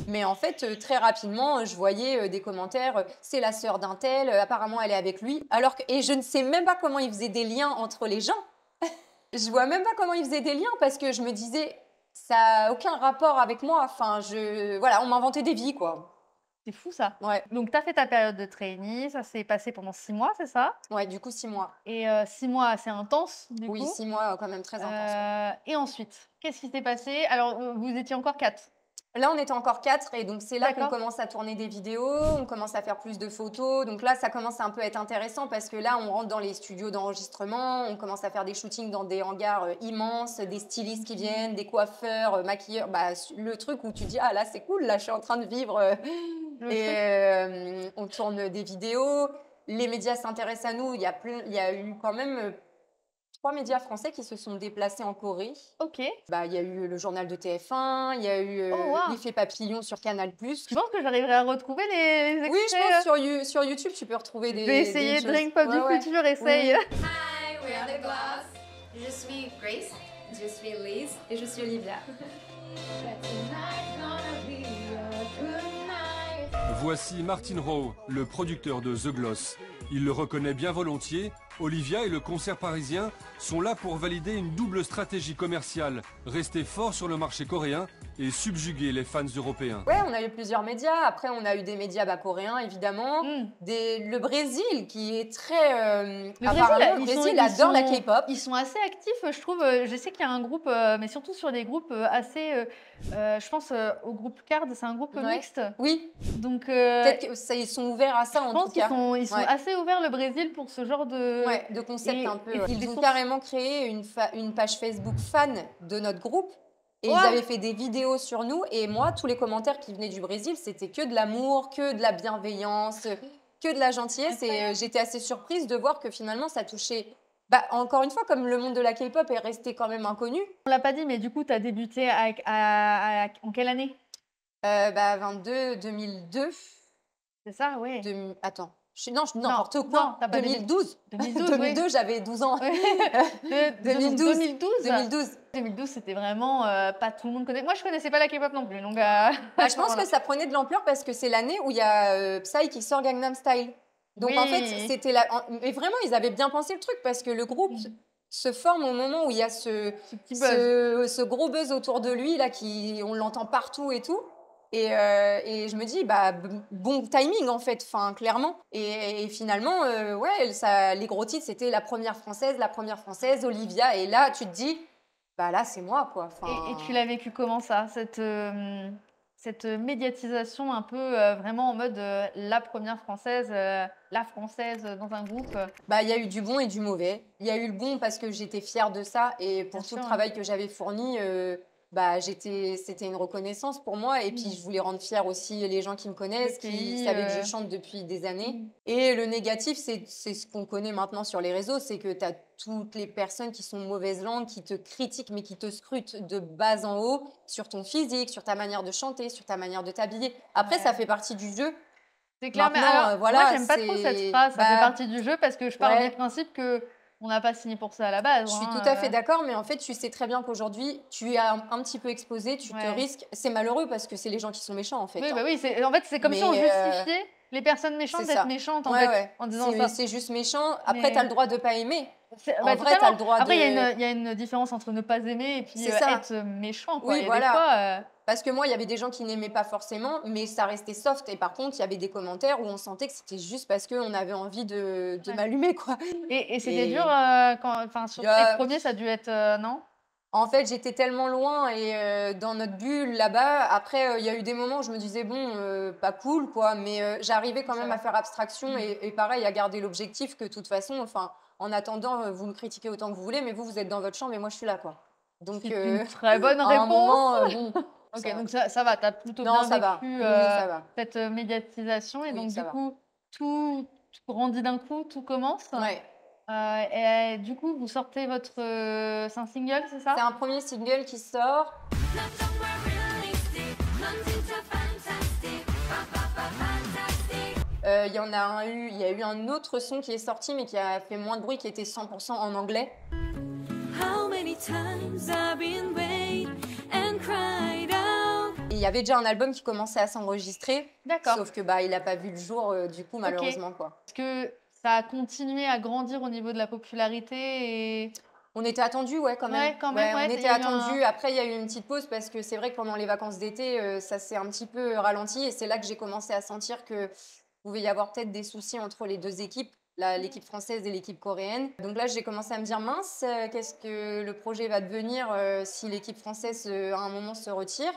Mais en fait, très rapidement, je voyais des commentaires, c'est la sœur d'un tel, apparemment elle est avec lui. Et je ne sais même pas comment ils faisaient des liens entre les gens. Je vois même pas comment ils faisaient des liens parce que je me disais, ça a aucun rapport avec moi. Enfin, voilà, on m'inventait des vies, quoi. C'est fou ça. Ouais, Donc, tu as fait ta période de trainee, ça s'est passé pendant 6 mois, c'est ça? ouais, du coup, 6 mois. Et 6 mois assez intenses, du Oui, coup. 6 mois, quand même très intense. Ouais. Et ensuite, qu'est-ce qui s'est passé? Alors, vous étiez encore 4. Là, on était encore 4 et donc c'est là qu'on D'accord. commence à tourner des vidéos, on commence à faire plus de photos. Donc là, ça commence à un peu être intéressant parce que là, on rentre dans les studios d'enregistrement, on commence à faire des shootings dans des hangars immenses, des stylistes qui viennent, des coiffeurs, maquilleurs. Bah, le truc où tu dis, ah là, c'est cool, là, je suis en train de vivre. Le Et truc. on tourne des vidéos. Les médias s'intéressent à nous. Il y a eu quand même 3 médias français qui se sont déplacés en Corée. Ok. Bah, il y a eu le journal de TF1, il y a eu Oh, waouh. l'effet papillon sur Canal+. Tu penses que j'arriverai à retrouver les Oui, je extraits? pense sur YouTube, tu peux retrouver Je vais des essayer. choses. Drink Pop Ouais, du ouais. futur, essaye. Oui. Hi, we are the Glass. Je suis Grace. Je suis Liz. Et je suis Olivia. Voici Martin Rowe, le producteur de The Gloss. Il le reconnaît bien volontiers, Olivia et le concert parisien sont là pour valider une double stratégie commerciale, rester fort sur le marché coréen et subjuguer les fans européens. Ouais, on a eu plusieurs médias. Après, on a eu des médias coréens, évidemment. Le Brésil, qui est très... apparemment, le Brésil adore la K-pop. Ils sont assez actifs, je trouve. Je sais qu'il y a un groupe, mais surtout sur des groupes assez... je pense au groupe Card, c'est un groupe Ouais. mixte. Oui, Donc, peut-être qu'ils sont ouverts à ça, je en pense tout qu'ils cas. sont Ouais. assez ouverts, le Brésil, pour ce genre de... Ouais, de concept et- un peu. et Ils des ont sources. carrément créé une page Facebook fan de notre groupe. Et Ouais. ils avaient fait des vidéos sur nous. Et moi, tous les commentaires qui venaient du Brésil, c'était que de l'amour, que de la bienveillance, que de la gentillesse. Et Incroyable. j'étais assez surprise de voir que finalement, ça touchait... Bah, encore une fois, comme le monde de la K-pop est resté quand même inconnu, On l'a pas dit, mais du coup, tu as débuté en quelle année? 2002, C'est ça, oui. attends. Non, Non, n'importe non, quoi. t'as pas 2012. 2012, 2002, j'avais 12 ans. Ouais. 2012. 2012. 2012. 2012, c'était vraiment pas tout le monde connaît. Moi, je connaissais pas la K-pop non plus, donc. Bah, je pense voilà. que ça prenait de l'ampleur parce que c'est l'année où il y a Psy qui sort Gangnam Style. Donc en fait, Oui. c'était mais vraiment, ils avaient bien pensé le truc parce que le groupe se forme au moment où il y a ce petit buzz. ce gros buzz autour de lui là, on l'entend partout et tout. Et je me dis, bah, bon timing en fait, enfin, clairement. Et finalement, ouais, les gros titres, c'était la première française, Olivia. Et là, tu te dis, bah là, c'est moi, quoi. Enfin, Et tu l'as vécu comment ça, cette médiatisation un peu vraiment en mode la première française, la française dans un groupe. bah, il y a eu du bon et du mauvais. Il y a eu le bon parce que j'étais fière de ça. Et pour Bien tout le sûr, travail que j'avais fourni, bah, c'était une reconnaissance pour moi. Et puis, je voulais rendre fière aussi les gens qui me connaissent, qui pays, savaient que je chante depuis des années. Et le négatif, c'est ce qu'on connaît maintenant sur les réseaux, c'est que tu as toutes les personnes qui sont mauvaises langues, qui te critiquent, mais qui te scrutent de bas en haut sur ton physique, sur ta manière de chanter, sur ta manière de t'habiller. Après, Ouais. ça fait partie du jeu. C'est clair, mais Maintenant, alors, voilà, moi, j'aime pas trop cette c'est- phrase, ça bah, fait partie du jeu, parce que je pars ouais. du principe que on n'a pas signé pour ça à la base. Je suis hein, tout à fait d'accord, mais en fait, tu sais très bien qu'aujourd'hui, tu es un petit peu exposé, tu te Ouais. risques. C'est malheureux parce que c'est les gens qui sont méchants, en fait. Oui, hein. bah oui, en fait, c'est comme si on Mais, justifiait les personnes méchantes C'est d'être ça. méchantes en Ouais, fait, ouais. en disant ça. C'est juste méchant. Après, Mais- t'as le droit de pas aimer. En Bah, vrai, t'as totalement. le droit Après, de... il y a une différence entre ne pas aimer et puis C'est ça. être méchant, quoi. Oui, Et des voilà. fois, Parce que moi, il y avait des gens qui n'aimaient pas forcément, mais ça restait soft. Et par contre, il y avait des commentaires où on sentait que c'était juste parce qu'on avait envie de Ouais. m'allumer, quoi. et c'était Et- dur, enfin, sur Yeah. les premiers, ça a dû être, non? En fait, j'étais tellement loin et dans notre bulle là-bas. Après, il y a eu des moments où je me disais, bon, pas cool, quoi. Mais j'arrivais quand Ça même va. à faire abstraction et pareil, à garder l'objectif que, de toute façon, enfin, en attendant, vous me critiquez autant que vous voulez, mais vous êtes dans votre chambre et moi, je suis là, quoi. Donc, C'est une très bonne à un réponse. moment, bon. Ok, ça va. donc ça va, t'as plutôt Non, bien ça va. vécu Oui, ça va. cette médiatisation. Et Oui, donc, ça du va. coup, tout grandit d'un coup, tout commence. Ouais. Et du coup, vous sortez votre... c'est un single, c'est ça? C'est un premier single qui sort. Il y a eu un autre son qui est sorti, mais qui a fait moins de bruit, qui était 100% en anglais. How many times I've been wait and cried out. Et il y avait déjà un album qui commençait à s'enregistrer, D'accord. sauf que bah il a pas vu le jour du coup malheureusement quoi. Est-ce que ça a continué à grandir au niveau de la popularité et... On était attendus, ouais, quand même. Ouais, quand même, ouais, on il était y a eu attendus. Après, il y a eu une petite pause parce que c'est vrai que pendant les vacances d'été, ça s'est un petit peu ralenti. Et c'est là que j'ai commencé à sentir que pouvait y avoir peut-être des soucis entre les deux équipes, l'équipe française et l'équipe coréenne. Donc là, j'ai commencé à me dire, mince, qu'est-ce que le projet va devenir si l'équipe française, à un moment, se retire?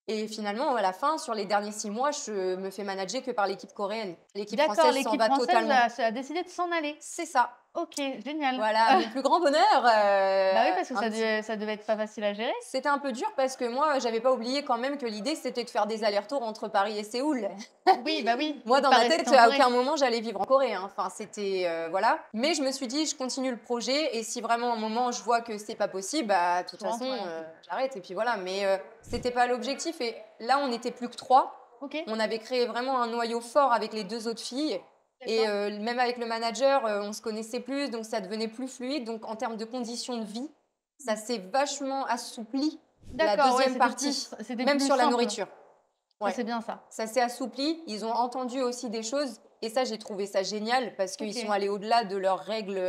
Et finalement, à la fin, sur les derniers 6 mois, je me fais manager que par l'équipe coréenne. L'équipe D'accord, française s'en l'équipe va française totalement. a décidé de s'en aller. C'est ça. Ok, génial. Voilà, mon plus grand bonheur. Bah oui, parce que un petit- ça devait être pas facile à gérer. C'était un peu dur parce que moi, j'avais pas oublié quand même que l'idée, c'était de faire des allers-retours entre Paris et Séoul. Oui, bah oui. Moi, dans Pas ma rester tête, en à Corée. aucun moment, j'allais vivre en Corée, hein. Enfin, c'était... voilà. Mais je me suis dit, je continue le projet et si vraiment, à un moment, je vois que c'est pas possible, bah, de toute Tu rentres, façon, ouais. j'arrête. Et puis voilà. Mais c'était pas l'objectif. Et là, on n'était plus que 3. Ok. On avait créé vraiment un noyau fort avec les 2 autres filles. Et même avec le manager, on se connaissait plus, donc ça devenait plus fluide. Donc en termes de conditions de vie, ça s'est vachement assoupli la D'accord, ouais, deuxième partie, c'était même plus sur la simple. nourriture. Ça, Ouais. c'est bien ça. Ça s'est assoupli, ils ont entendu aussi des choses, et ça j'ai trouvé ça génial parce qu'ils Ok. sont allés au-delà de leurs règles,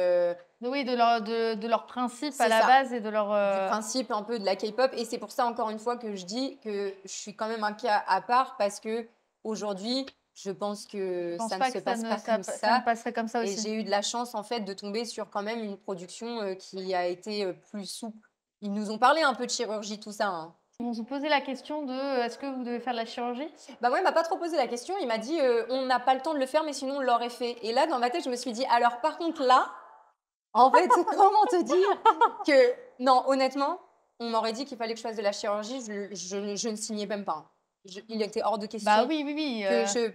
Oui, de leur principe à C'est la ça. base et de leur... du principe un peu de la K-pop. Et c'est pour ça encore une fois que je dis que je suis quand même un cas à part parce que aujourd'hui, je pense que je pense ça pas ne se que passe pas comme ça ça. ne passerait comme ça Et aussi. j'ai eu de la chance en fait de tomber sur quand même une production qui a été plus souple. Ils nous ont parlé un peu de chirurgie, tout ça, hein. On se posait la question de est-ce que vous devez faire de la chirurgie? Bah ouais, il m'a pas trop posé la question. Il m'a dit on n'a pas le temps de le faire, mais sinon on l'aurait fait. Et là, dans ma tête, je me suis dit alors par contre là, en fait, comment te dire que non, honnêtement, on m'aurait dit qu'il fallait que je fasse de la chirurgie, je ne signais même pas, hein. Il était hors de question. Bah oui, oui, oui.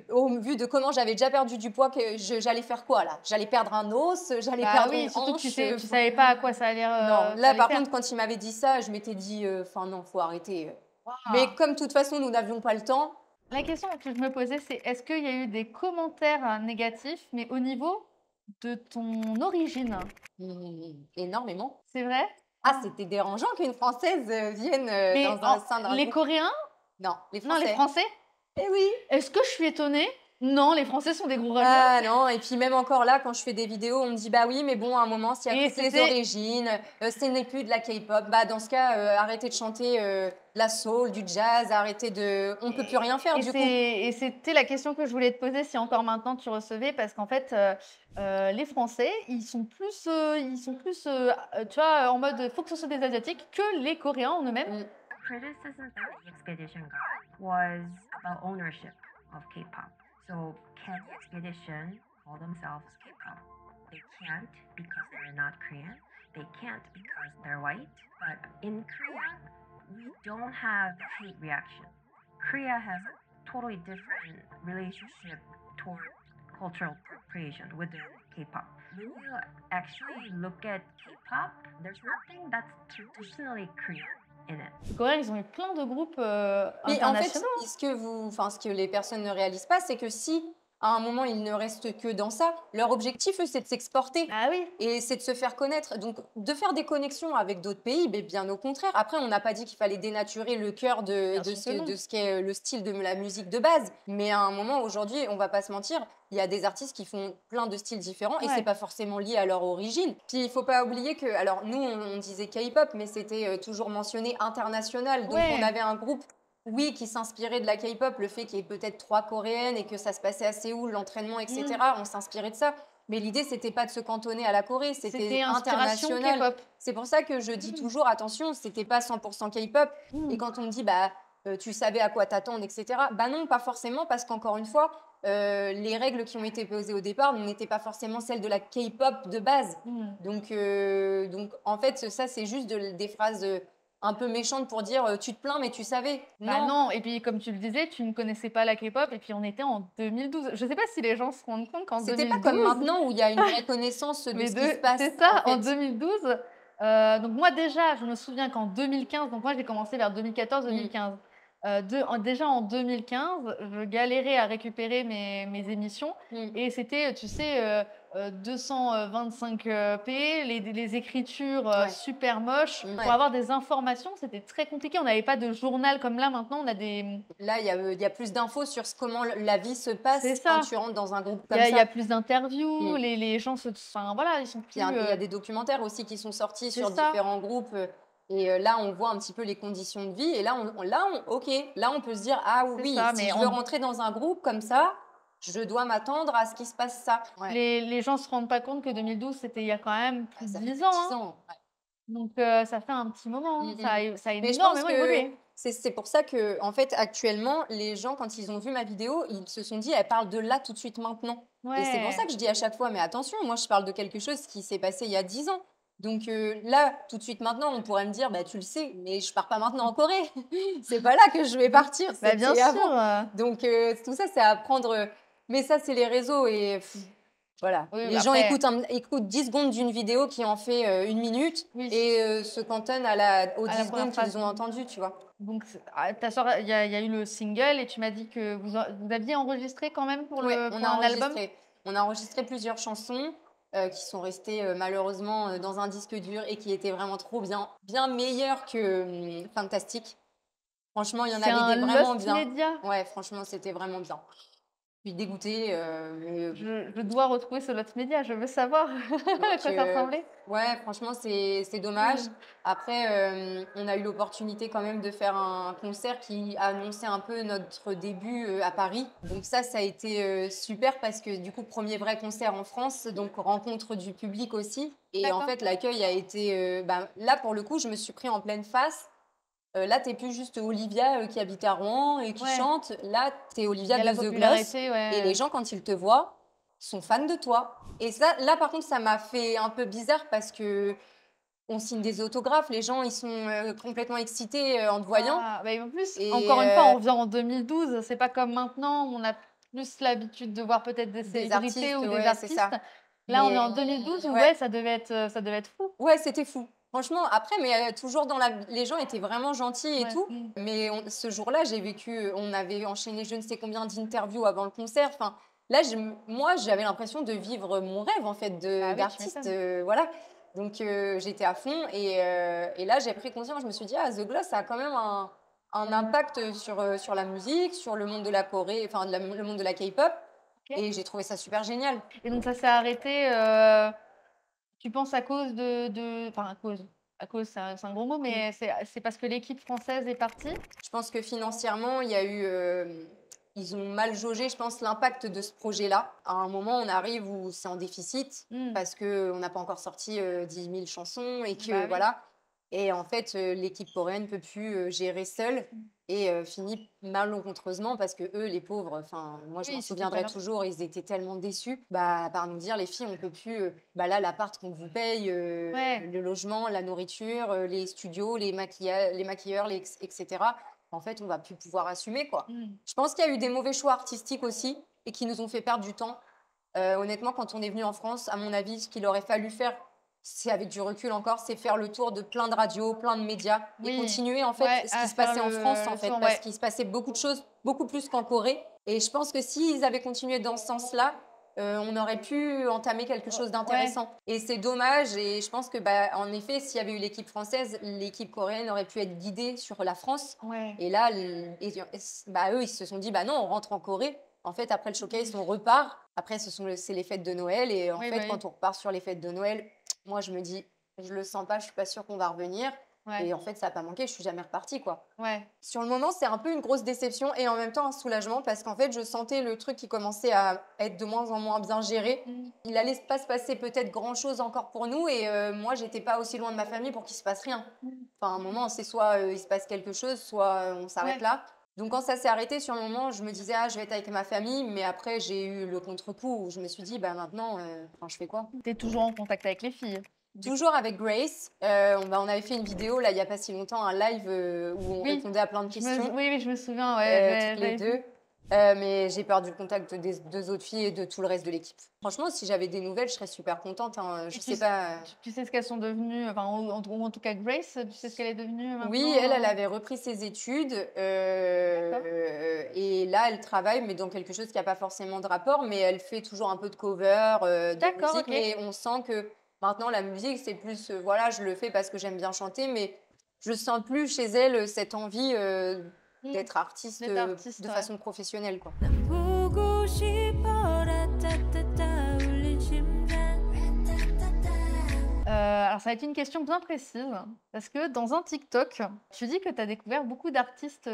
Au vu de comment j'avais déjà perdu du poids, que j'allais faire quoi là? J'allais perdre un os, j'allais Bah perdre oui, une surtout que hanche. tu savais pas à quoi ça allait Non, ça là allait par faire. contre, quand il m'avait dit ça, je m'étais dit, enfin non, faut arrêter. Waouh. Mais comme de toute façon, nous n'avions pas le temps, La question que je me posais, c'est est-ce qu'il y a eu des commentaires négatifs, mais au niveau de ton origine? énormément. C'est vrai? Ah, c'était dérangeant qu'une Française vienne Mais dans un sein d'un les groupe. Coréens? Non, les Non, Français. les Français? Eh oui. Est-ce que je suis étonnée? Non, les Français sont des gros râleurs. Ah non, et puis même encore là, quand je fais des vidéos, on me dit bah oui, mais bon, à un moment, s'il y a Et plus les c'était- origines, ce n'est plus de la K-pop, bah dans ce cas, arrêtez de chanter de la soul, du jazz, arrêtez de... On peut plus rien faire du coup. Et c'était la question que je voulais te poser si encore maintenant tu recevais, parce qu'en fait, les Français, ils sont plus, tu vois, en mode faut que ce soit des Asiatiques que les Coréens en eux-mêmes. Mm. Criticism that the expedition got was about ownership of K-pop. So can the expedition call themselves K-pop? They can't because they're not Korean. They can't because they're white. But in Korea, we don't have the hate reaction. Korea has a totally different relationship toward cultural appropriation within K-pop. When you actually look at K-pop, there's nothing that's traditionally Korean in it. Les Coréens, ils ont eu plein de groupes Mais en fait, internationaux. ce que les personnes ne réalisent pas, c'est que si à un moment, ils ne restent que dans ça. Leur objectif, eux, c'est de s'exporter. Ah oui. Et c'est de se faire connaître. Donc, de faire des connexions avec d'autres pays, mais bien au contraire. Après, on n'a pas dit qu'il fallait dénaturer le cœur Bien sûr que non. de ce qu'est le style de la musique de base. Mais à un moment, aujourd'hui, on va pas se mentir, il y a des artistes qui font plein de styles différents et Ouais. c'est pas forcément lié à leur origine. Puis, il faut pas oublier que, alors, nous, on disait K-pop, mais c'était toujours mentionné international. Donc, Ouais. on avait un groupe. Oui, qui s'inspirait de la K-pop, le fait qu'il y ait peut-être 3 coréennes et que ça se passait à Séoul, l'entraînement, etc. On s'inspirait de ça. Mais l'idée, c'était pas de se cantonner à la Corée, c'était C'était inspiration international. K-pop. C'est pour ça que je dis toujours, attention, c'était pas 100% K-pop. Et quand on me dit, bah, tu savais à quoi t'attendre, etc. Bah non, pas forcément, parce qu'encore une fois, les règles qui ont été posées au départ n'étaient pas forcément celles de la K-pop de base. Donc, en fait, ça, c'est juste des phrases un peu méchantes pour dire tu te plains, mais tu savais. Bah non, et puis comme tu le disais, tu ne connaissais pas la K-pop, et puis on était en 2012. Je sais pas si les gens se rendent compte qu'en C'était 2012... pas comme maintenant où il y a une vraie connaissance de Mais ce qui se passe. c'est ça, en fait. 2012. Donc moi déjà, je me souviens qu'en 2015, donc moi j'ai commencé vers 2014-2015. Déjà en 2015, je galérais à récupérer mes émissions. Et c'était, tu sais, 225p, les écritures Ouais. super moches. Ouais. Pour avoir des informations, c'était très compliqué. On n'avait pas de journal comme là maintenant. On a des... Là, il y a plus d'infos sur comment la vie se passe C'est quand ça. tu rentres dans un groupe Il comme y a ça. plus d'interviews, les gens se... Enfin voilà, ils sont plus... Il y a des documentaires aussi qui sont sortis C'est sur ça. différents groupes. Et là, on voit un petit peu les conditions de vie. Et là, ok, là, on peut se dire, ah C'est oui, ça, si mais je veux rentrer dans un groupe comme ça, je dois m'attendre à ce qu'il se passe ça. Ouais. Les gens se rendent pas compte que 2012, c'était il y a quand même plus de Ça fait 10 ans. 10 hein. ans. Ouais. Donc ça fait un petit moment. Mm, Ça a Mais je pense énormément que évolué. c'est pour ça que, en fait, actuellement, les gens, quand ils ont vu ma vidéo, ils se sont dit, elle parle de là tout de suite maintenant. Et c'est pour ça que je dis à chaque fois, mais attention, moi, je parle de quelque chose qui s'est passé il y a 10 ans. Donc là, tout de suite maintenant, on pourrait me dire, bah, tu le sais, mais je pars pas maintenant en Corée. C'est pas là que je vais partir. Bah, bien c'était sûr. avant. Donc tout ça, c'est à prendre. Mais ça, c'est les réseaux et voilà. Oui, les bah, gens après- écoutent 10 secondes d'une vidéo qui en fait 1 minute Oui. et se cantonnent aux À la 10 première secondes phrase. qu'ils ont entendues, tu vois. Donc ta soeur, il y a eu le single et tu m'as dit que vous aviez enregistré quand même pour Ouais, pour on a un album. enregistré. On a enregistré plusieurs chansons qui sont restées malheureusement dans un disque dur et qui étaient vraiment trop bien, bien meilleures que Fantastic. Franchement, il y en C'est avait un des vraiment Lost bien. Media. Ouais, franchement, c'était vraiment bien. Je suis dégoûtée. Mais, Je dois retrouver ce Lost Media. Je veux savoir à quoi ça ressemblait. ouais, franchement, c'est dommage. Après, on a eu l'opportunité quand même de faire un concert qui a annoncé un peu notre début à Paris. Donc ça a été super parce que du coup, premier vrai concert en France, donc rencontre du public aussi. Et en D'accord. fait, l'accueil a été... là, pour le coup, je me suis pris en pleine face. Là, t'es plus juste Olivia qui habite à Rouen et qui Ouais. chante. Là, t'es Olivia Il y a de la The Gloss. popularité, ouais. Et les gens, quand ils te voient, sont fans de toi. Et ça, là, par contre, ça m'a fait un peu bizarre parce que on signe des autographes. Les gens, ils sont complètement excités en te voyant. Ah, bah, en plus, Et, encore une fois, on revient en 2012. C'est pas comme maintenant où on a plus l'habitude de voir peut-être des célébrités artistes, ou des ouais, c'est artistes. ça. Là, on Mais, est en 2012 où ouais. ouais, ça devait être fou. Ouais, c'était fou. Franchement, après, mais toujours les gens étaient vraiment gentils et Ouais. tout. Mais ce jour-là, j'ai vécu, on avait enchaîné je ne sais combien d'interviews avant le concert. Enfin, là, moi, j'avais l'impression de vivre mon rêve, en fait, Ah oui, tu d'artiste. m'étonnes. Voilà. Donc, j'étais à fond. Et là, j'ai pris conscience, je me suis dit, ah, The Gloss, ça a quand même un impact sur la musique, sur le monde de la Corée, enfin, le monde de la K-pop. Ok. Et j'ai trouvé ça super génial. Et donc, ça s'est arrêté, tu penses à cause enfin, à cause, c'est un gros mot, mais c'est parce que l'équipe française est partie. Je pense que financièrement, il y a eu. Ils ont mal jaugé, je pense, l'impact de ce projet-là. À un moment, on arrive où c'est en déficit parce qu'on n'a pas encore sorti 10 000 chansons et que Bah oui. voilà. Et en fait, l'équipe coréenne ne peut plus gérer seule et finit malencontreusement parce que eux, les pauvres, enfin, moi, je Oui, m'en c'était souviendrai pas leur- toujours, ils étaient tellement déçus par nous dire, les filles, on peut plus. Là, l'appart qu'on vous paye, Ouais. le logement, la nourriture, les studios, les maquilleurs, etc. En fait, on va plus pouvoir assumer, quoi. Je pense qu'il y a eu des mauvais choix artistiques aussi et qui nous ont fait perdre du temps. Honnêtement, quand on est venu en France, à mon avis, ce qu'il aurait fallu faire, c'est avec du recul encore, c'est faire le tour de plein de radios, plein de médias et Oui. continuer en fait Ouais, ce à qui se faire passait en le France en fait, tour, parce ouais. qu'il se passait beaucoup de choses, beaucoup plus qu'en Corée. Et je pense que s'ils avaient continué dans ce sens-là, on aurait pu entamer quelque chose d'intéressant. Et c'est dommage. Et je pense que, bah, en effet, s'il y avait eu l'équipe française, l'équipe coréenne aurait pu être guidée sur la France. Ouais. Et là, bah, eux, ils se sont dit, bah non, on rentre en Corée. En fait, après le showcase, on repart. Après, c'est les fêtes de Noël. Et en Oui, fait, bah oui. quand on repart sur les fêtes de Noël, moi, je me dis, je le sens pas, je suis pas sûre qu'on va revenir. Ouais. Et en fait, ça n'a pas manqué, je suis jamais repartie, quoi. Ouais. Sur le moment, c'est un peu une grosse déception et en même temps un soulagement parce qu'en fait, je sentais le truc qui commençait à être de moins en moins bien géré. Il allait pas se passer peut-être grand-chose encore pour nous et moi, j'étais pas aussi loin de ma famille pour qu'il se passe rien. Enfin, à un moment, c'est soit il se passe quelque chose, soit on s'arrête Ouais. là. Donc quand ça s'est arrêté, sur le moment, je me disais, ah, je vais être avec ma famille, mais après, j'ai eu le contre-coup où je me suis dit, bah maintenant, enfin, je fais quoi? T'es toujours en contact avec les filles. Toujours avec Grace. On avait fait une vidéo, là, il n'y a pas si longtemps, un live où on Oui. répondait à plein de questions, Oui, je me souviens, ouais. toutes les deux. Mais j'ai perdu le contact des deux autres filles et de tout le reste de l'équipe. Franchement, si j'avais des nouvelles, je serais super contente. Hein. Je sais pas. Tu sais ce qu'elles sont devenues, enfin, ou en tout cas Grace, tu sais ce qu'elle est devenue maintenant? Oui, elle avait repris ses études. Et là, elle travaille, mais dans quelque chose qui n'a pas forcément de rapport. Mais elle fait toujours un peu de cover, de D'accord, musique. ok. Mais on sent que maintenant, la musique, c'est plus, voilà, je le fais parce que j'aime bien chanter. Mais je sens plus chez elle cette envie d'être artiste, D'être artiste, de ouais. façon professionnelle, quoi. 난 보고 싶어 라따따따 울린 심장 Alors, ça va être une question bien précise, parce que dans un TikTok, tu dis que tu as découvert beaucoup d'artistes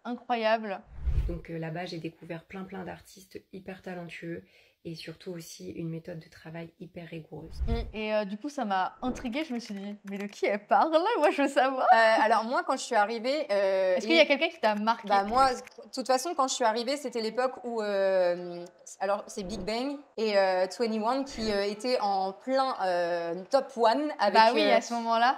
incroyables. Donc là-bas, j'ai découvert plein d'artistes hyper talentueux et surtout aussi une méthode de travail hyper rigoureuse. Et du coup, ça m'a intriguée. Je me suis dit, mais de qui elle parle? Moi, je veux savoir. Alors moi, quand je suis arrivée... Est-ce qu'il y a quelqu'un qui t'a marqué? Bah moi, de toute façon, quand je suis arrivée, c'était l'époque où... alors, c'est Big Bang et 21 qui était en plein top 1 avec... Bah oui, à ce moment-là.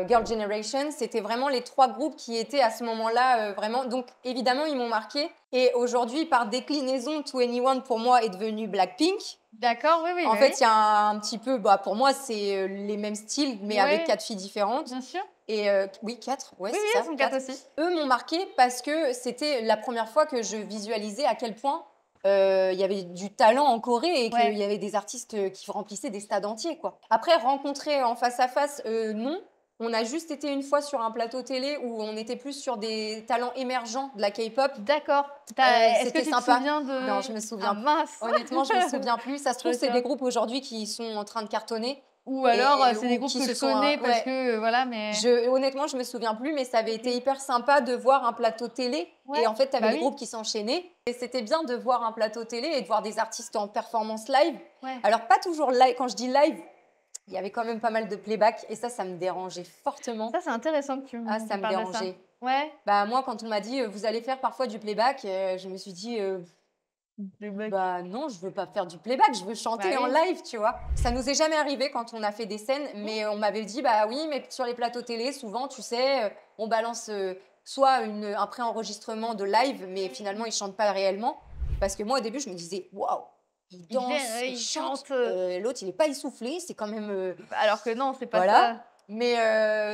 Girl Generation. C'était vraiment les trois groupes qui étaient à ce moment-là vraiment... Donc, évidemment, ils m'ont marqué. Et aujourd'hui, par déclinaison, 21 pour moi est devenu Blackpink. D'accord, oui. En fait, il y a un petit peu... Bah, pour moi, c'est les mêmes styles, mais Ouais. avec 4 filles différentes. Bien sûr. Et oui, 4, ouais, Oui, c'est elles ça. sont 4 4. aussi. Eux m'ont marqué parce que c'était la première fois que je visualisais à quel point il y avait du talent en Corée et qu'il Ouais. y avait des artistes qui remplissaient des stades entiers, quoi. Après, rencontrer en face à face, non. On a juste été une fois sur un plateau télé où on était plus sur des talents émergents de la K-pop. D'accord. Est-ce que c'était tu te sympa. souviens de... Non, je me souviens Ah mince. Honnêtement, je me souviens plus. Ça se trouve, c'est D'accord. des groupes aujourd'hui qui sont en train de cartonner. Ou alors, Et- c'est des ou groupes qui que se je sont, connais parce ouais. que, voilà, mais... Honnêtement, je me souviens plus, mais ça avait été hyper sympa de voir un plateau télé. Ouais, Et en fait, tu avais bah des oui. groupes qui s'enchaînaient. Et c'était bien de voir un plateau télé et de voir des artistes en performance live. Ouais. Alors, pas toujours live. Quand je dis live, il y avait quand même pas mal de playback. Et ça me dérangeait fortement. Ça, c'est intéressant que tu me Ah, ça me parles de ça. dérangeait. Ouais. Bah, moi, quand on m'a dit, vous allez faire parfois du playback, je me suis dit, bah non, je veux pas faire du playback, je veux chanter Bah en oui. live, tu vois. Ça nous est jamais arrivé quand on a fait des scènes, mais on m'avait dit, bah oui, mais sur les plateaux télé, souvent, tu sais, on balance soit un pré-enregistrement de live, mais finalement, ils chantent pas réellement. Parce que moi, au début, je me disais, waouh, il danse, il chante. L'autre, il est pas essoufflé, c'est quand même. Alors que non, c'est pas Voilà. Mais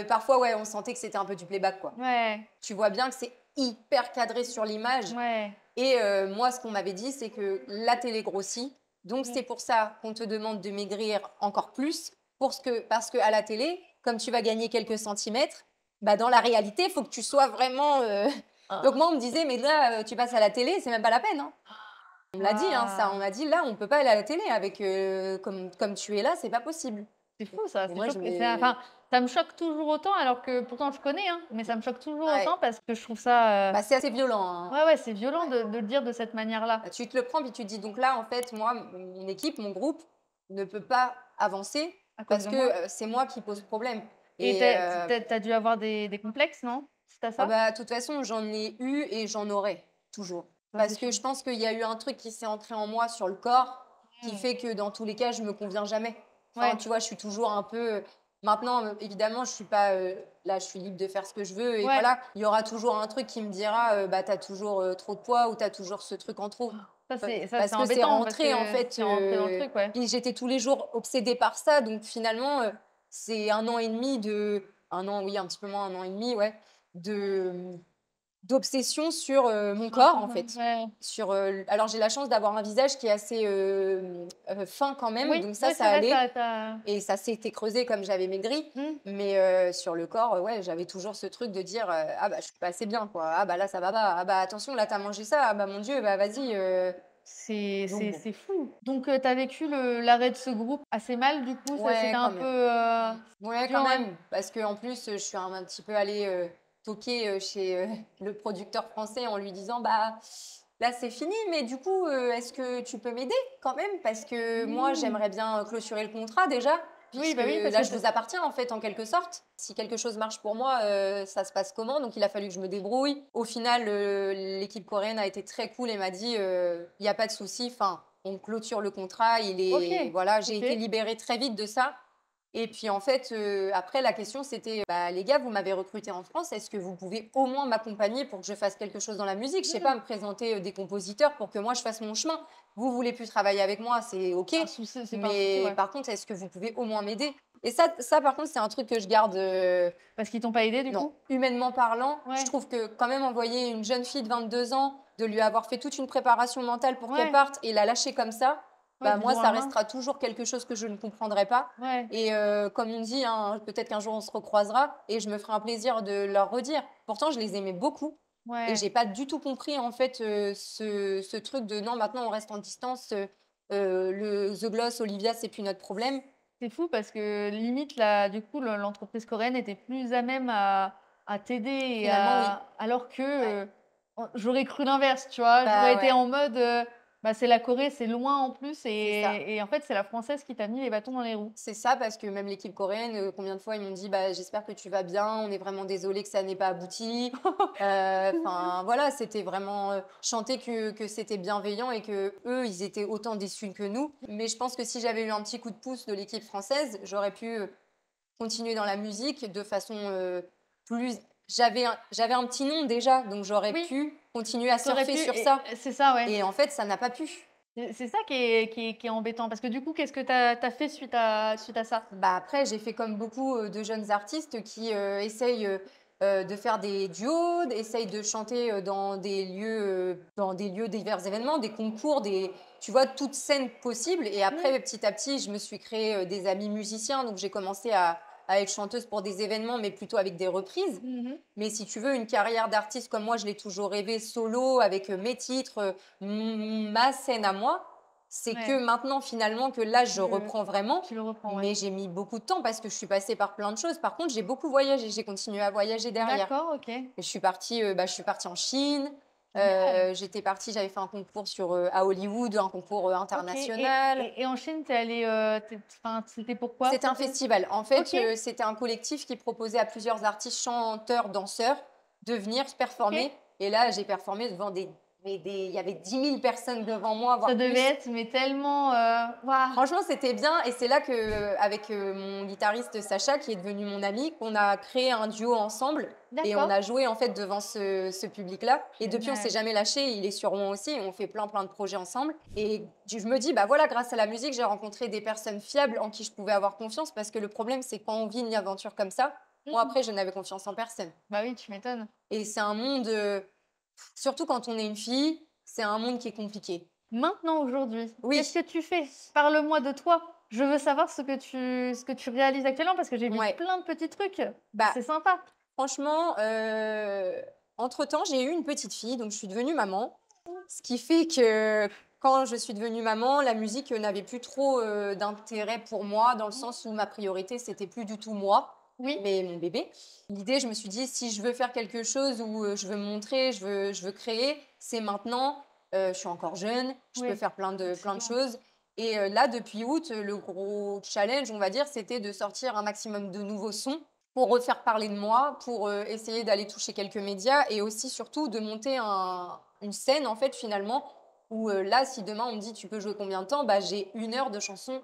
parfois, ouais, on sentait que c'était un peu du playback, quoi. ça. Ouais, Tu vois bien que c'est hyper cadré sur l'image. ouais. Et moi, ce qu'on m'avait dit, c'est que la télé grossit. Donc, c'est pour ça qu'on te demande de maigrir encore plus. Parce qu'à la télé, comme tu vas gagner quelques centimètres, bah, dans la réalité, il faut que tu sois vraiment... Donc, moi, on me disait, mais là, tu passes à la télé, c'est même pas la peine. Hein. On me l'a dit, hein, ça. On m'a dit, là, on peut pas aller à la télé avec comme tu es là, c'est pas possible. C'est fou ça. Et moi, Enfin, ça me choque toujours autant, alors que pourtant je connais, hein, mais ça me choque toujours Ouais. autant parce que je trouve ça. Bah, c'est assez violent. Hein. Ouais, c'est violent de le dire de cette manière-là. Tu te le prends, puis tu te dis, donc là, en fait, moi, mon équipe, mon groupe ne peut pas avancer À cause parce de que moi. c'est moi qui pose problème. Et t'as dû avoir des complexes, non? C'est à ça? Ah bah, de toute façon, j'en ai eu et j'en aurai toujours. Ça, Parce c'est que sûr. je pense qu'il y a eu un truc qui s'est ancré en moi sur le corps qui fait que dans tous les cas, je me conviens jamais. Enfin, Ouais. tu vois, je suis toujours un peu. Maintenant, évidemment, je suis pas. Là, je suis libre de faire ce que je veux. Et Ouais. voilà, il y aura toujours un truc qui me dira bah, t'as toujours trop de poids ou t'as toujours ce truc en trop. Ça, Parce c'est que c'est embêtant, rentré, parce en que fait. c'est rentré dans le truc, ouais. Puis j'étais tous les jours obsédée par ça. Donc finalement, c'est 1 an et demi de. 1 an, oui, un petit peu moins, 1 an et demi, ouais. d'obsession sur mon corps, en fait. Ouais. Alors, j'ai la chance d'avoir un visage qui est assez fin quand même, Oui, donc ça ouais, c'est vrai, allait. Et ça s'était creusé comme j'avais maigri. Mais sur le corps, ouais, j'avais toujours ce truc de dire ah bah je suis pas assez bien quoi. Ah bah là ça va pas. Ah bah attention là t'as mangé ça. Ah bah mon Dieu bah vas-y. Donc bon. C'est fou. Donc, tu as vécu l'arrêt de ce groupe assez mal, du coup, ça Ouais c'était un quand même. peu Ouais dur, quand ouais. même parce que en plus je suis un petit peu allée toquer chez le producteur français en lui disant bah là c'est fini mais du coup est-ce que tu peux m'aider quand même parce que moi j'aimerais bien clôturer le contrat déjà. Oui, Puisque bah oui, parce là, que je vous appartiens en fait, en quelque sorte. Si quelque chose marche pour moi, ça se passe comment? Donc, il a fallu que je me débrouille. Au final, l'équipe coréenne a été très cool et m'a dit, il n'y a pas de souci. Enfin, on clôture le contrat. OK, Voilà, j'ai été OK. libérée très vite de ça. Et puis en fait, après la question c'était, bah, les gars, vous m'avez recruté en France, est-ce que vous pouvez au moins m'accompagner pour que je fasse quelque chose dans la musique? Je sais pas, me présenter des compositeurs pour que moi je fasse mon chemin. Vous voulez plus travailler avec moi, c'est ok. C'est pas un souci, Mais ouais. par contre, est-ce que vous pouvez au moins m'aider? Et ça par contre, c'est un truc que je garde. Parce qu'ils t'ont pas aidé, du Non, coup? humainement parlant, je Ouais. trouve que quand même envoyer une jeune fille de 22 ans, de lui avoir fait toute une préparation mentale pour qu'elle Ouais. parte et la lâcher comme ça, Ouais, bah du moi, jour au ça lendemain. restera toujours quelque chose que je ne comprendrai pas. Ouais. Et comme on dit, hein, peut-être qu'un jour on se recroisera et je me ferai un plaisir de leur redire. Pourtant, je les aimais beaucoup et Ouais. j'ai pas du tout compris en fait ce truc de non, maintenant on reste en distance. Le The Gloss, Olivia, c'est plus notre problème. C'est fou parce que limite là, du coup, l'entreprise coréenne était plus à même à t'aider et Finalement, oui. alors que, Ouais. j'aurais cru l'inverse, tu vois? Bah J'aurais été ouais. en mode, bah, c'est la Corée, c'est loin en plus C'est ça. et en fait, c'est la française qui t'a mis les bâtons dans les roues. C'est ça, parce que même l'équipe coréenne, combien de fois ils m'ont dit bah, j'espère que tu vas bien, on est vraiment désolé que ça n'ait pas abouti. Enfin voilà, c'était vraiment chanter que c'était bienveillant et que eux ils étaient autant déçus que nous. Mais je pense que si j'avais eu un petit coup de pouce de l'équipe française, j'aurais pu continuer dans la musique de façon plus. J'avais un petit nom déjà, donc j'aurais Oui, pu continuer à tu aurais surfer pu sur et ça. c'est ça, ouais. Et en fait, ça n'a pas pu. C'est ça qui est embêtant parce que du coup, qu'est-ce que tu as fait suite à ça? Bah après, j'ai fait comme beaucoup de jeunes artistes qui essayent de faire des duos, essayent de chanter dans des lieux, divers événements, des concours, tu vois, toutes scènes possibles. Et après, petit à petit, je me suis créé des amis musiciens. Donc, j'ai commencé à être chanteuse pour des événements, mais plutôt avec des reprises. Mais si tu veux, une carrière d'artiste comme moi, je l'ai toujours rêvé solo, avec mes titres, ma scène à moi. C'est Ouais. que maintenant, finalement, que là, je reprends vraiment. Tu le reprends, ouais. Mais j'ai mis beaucoup de temps parce que je suis passée par plein de choses. Par contre, j'ai beaucoup voyagé. J'ai continué à voyager derrière. D'accord, OK. Et je suis partie en Chine. Génial. J'avais fait un concours à Hollywood, un concours OK international. et en Chine, tu es allée, enfin, c'était pourquoi? C'était un festival. En fait, OK. c'était un collectif qui proposait à plusieurs artistes, chanteurs, danseurs de venir se performer. OK. Et là, j'ai performé devant il y avait 10 000 personnes devant moi, voire Ça devait plus. être mais tellement, waouh! Franchement, c'était bien. Et c'est là avec mon guitariste Sacha, qui est devenu mon ami, qu'on a créé un duo ensemble. Et on D'accord. a joué en fait devant ce public-là. Et depuis, on Génial. s'est jamais lâché. Il est sur Rouen aussi. Et on fait plein de projets ensemble. Et je me dis, bah voilà, grâce à la musique, j'ai rencontré des personnes fiables en qui je pouvais avoir confiance. Parce que le problème, c'est quand on vit une aventure comme ça, moi après, je n'avais confiance en personne. Bah oui, tu m'étonnes. Et c'est un monde, surtout quand on est une fille, c'est un monde qui est compliqué. Maintenant, aujourd'hui, Oui. qu'est-ce que tu fais? Parle-moi de toi. Je veux savoir ce que tu réalises actuellement parce que j'ai vu Ouais. plein de petits trucs. Bah, C'est sympa. Franchement, entre-temps, j'ai eu une petite fille, donc je suis devenue maman. Ce qui fait que quand je suis devenue maman, la musique n'avait plus trop d'intérêt pour moi, dans le sens où ma priorité, c'était plus du tout moi, Oui. mais mon bébé. L'idée, je me suis dit, si je veux faire quelque chose où je veux me montrer, je veux créer, c'est maintenant. Je suis encore jeune, je Oui. peux faire plein de Absolument. choses. Et là, depuis août, le gros challenge, on va dire, c'était de sortir un maximum de nouveaux sons pour refaire parler de moi, pour essayer d'aller toucher quelques médias et aussi surtout de monter une scène en fait finalement où là si demain on me dit tu peux jouer combien de temps, bah j'ai 1 heure de chanson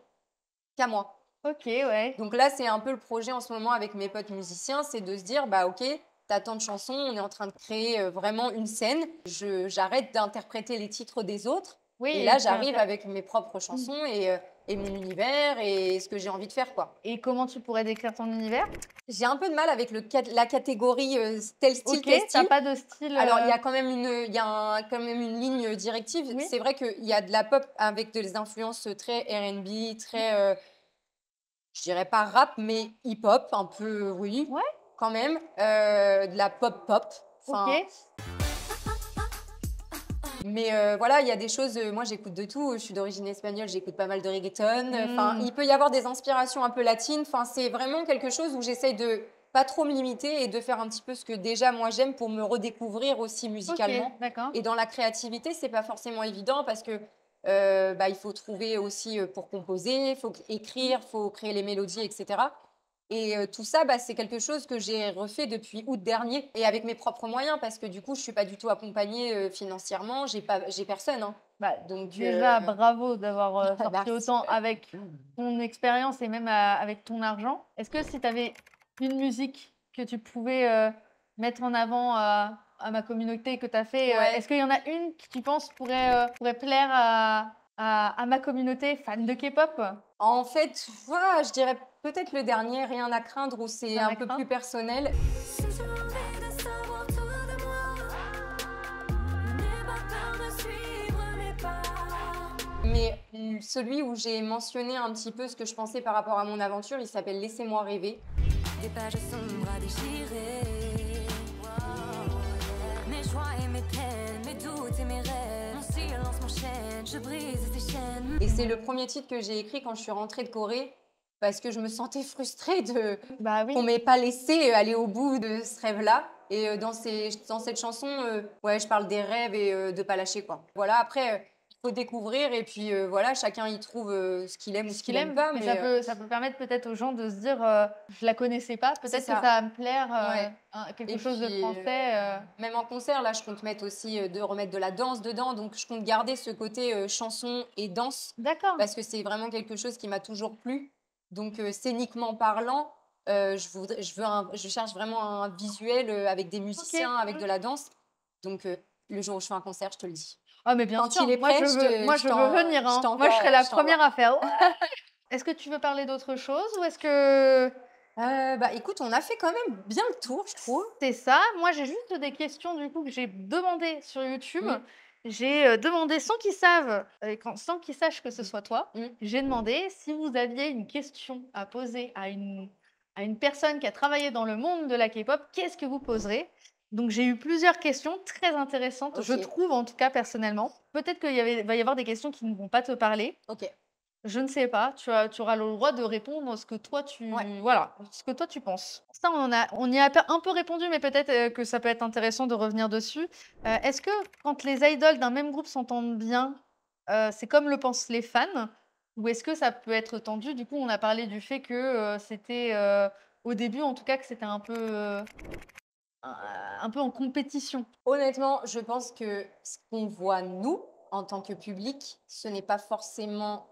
qu'à moi. OK, ouais. Donc là c'est un peu le projet en ce moment avec mes potes musiciens, c'est de se dire bah ok, t'as tant de chansons, on est en train de créer vraiment une scène, j'arrête d'interpréter les titres des autres Oui, Et et là, tu as j'arrive fait- avec mes propres chansons et mon univers et ce que j'ai envie de faire, quoi. Et comment tu pourrais décrire ton univers? J'ai un peu de mal avec la catégorie tel style, Ok, tel t'as style. pas de style. Alors, il y a quand même quand même une ligne directive. Oui. C'est vrai qu'il y a de la pop avec des influences très R&B, très, je dirais pas rap, mais hip-hop, un peu, oui, Ouais. quand même. De la pop-pop. Enfin, Ok. mais voilà, il y a des choses, moi j'écoute de tout. Je suis d'origine espagnole, j'écoute pas mal de reggaeton. Enfin, il peut y avoir des inspirations un peu latines. Enfin, c'est vraiment quelque chose où j'essaye de pas trop me limiter et de faire un petit peu ce que déjà moi j'aime pour me redécouvrir aussi musicalement. Ok, d'accord. Et dans la créativité, c'est pas forcément évident parce que il faut trouver aussi pour composer, il faut écrire, il faut créer les mélodies, etc. Et tout ça, c'est quelque chose que j'ai refait depuis août dernier et avec mes propres moyens parce que du coup, je suis pas du tout accompagnée financièrement, j'ai personne, hein. Bah, Donc déjà, bravo d'avoir sorti merci. autant avec ton expérience et même avec ton argent. Est-ce que si tu avais une musique que tu pouvais mettre en avant à ma communauté que tu as fait, Ouais. est-ce qu'il y en a une qui tu penses pourrait plaire à ma communauté fan de K-pop? En fait, voilà, je dirais peut-être le dernier, Rien à craindre, où c'est Rien à un peu craindre. plus personnel. Si tu as envie de savoir tout de moi, n'aie pas peur de suivre mes pas. Mais celui où j'ai mentionné un petit peu ce que je pensais par rapport à mon aventure, il s'appelle Laissez-moi rêver. Des pages sombres à déchirer. Mes joies et mes peines, mes doutes et mes rêves. Mon silence m'enchaîne, je brise ces chaînes. Et c'est le premier titre que j'ai écrit quand je suis rentrée de Corée parce que je me sentais frustrée Bah oui. qu'on m'ait pas laissé aller au bout de ce rêve-là. Et dans cette chanson, ouais, je parle des rêves et de pas lâcher, quoi. Voilà, après, il faut découvrir et puis voilà, chacun y trouve ce qu'il aime ou ce qu'il aime pas. mais Mais ça peut permettre peut-être aux gens de se dire je la connaissais pas, peut-être que ça. ça va me plaire, Ouais. quelque Et chose de puis, français. même en concert, là, je compte mettre aussi de remettre de la danse dedans. Donc, je compte garder ce côté chanson et danse D'accord. parce que c'est vraiment quelque chose qui m'a toujours plu. Donc, scéniquement parlant, je cherche vraiment un visuel avec des musiciens, avec de la danse. Donc, le jour où je fais un concert, je te le dis. Ah mais bien Quand sûr, il est moi prêt, je veux venir, hein. Moi je serai la première à faire. Ouais. Est-ce que tu veux parler d'autre chose ou est-ce que Écoute, on a fait quand même bien le tour, je trouve. c'est ça? Moi j'ai juste des questions du coup que j'ai demandées sur YouTube. Mm. J'ai demandé sans qu'ils savent, sans qu'ils sachent que ce soit toi, Mm. j'ai demandé si vous aviez une question à poser à une personne qui a travaillé dans le monde de la K-pop, qu'est-ce que vous poserez? Donc j'ai eu plusieurs questions très intéressantes, je Ok. trouve en tout cas personnellement. Peut-être va y avoir des questions qui ne vont pas te parler. Ok. Je ne sais pas, tu auras le droit de répondre ce que toi ce que toi tu penses. Ça, on y a un peu répondu, mais peut-être que ça peut être intéressant de revenir dessus. Est-ce que quand les idoles d'un même groupe s'entendent bien, c'est comme le pensent les fans, ou est-ce que ça peut être tendu? Du coup, on a parlé du fait que c'était au début, en tout cas, que c'était un peu en compétition. Honnêtement, je pense que ce qu'on voit, nous, en tant que public, ce n'est pas forcément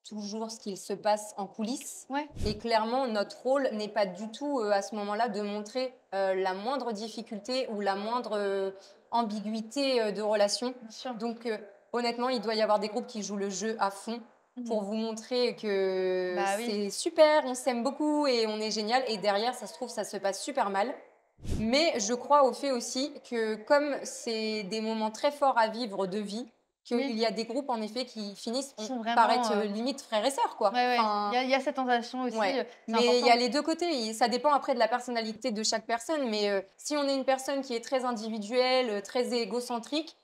toujours ce qu'il se passe en coulisses. Ouais. Et clairement, notre rôle n'est pas du tout à ce moment-là de montrer la moindre difficulté ou la moindre ambiguïté de relation. Bien sûr. Donc, honnêtement, il doit y avoir des groupes qui jouent le jeu à fond pour vous montrer que Bah oui. c'est super, on s'aime beaucoup et on est génial. Et derrière, ça se trouve, ça se passe super mal. Mais je crois au fait aussi que comme c'est des moments très forts à vivre de vie, qu'il Oui. y a des groupes en effet qui finissent Qui sont par vraiment, être limite frères et sœurs, quoi. Ouais, ouais. Enfin, Il y a cette sensation aussi. ouais. C'est mais il y important. a les deux côtés. Ça dépend après de la personnalité de chaque personne. Mais si on est une personne qui est très individuelle, très égocentrique,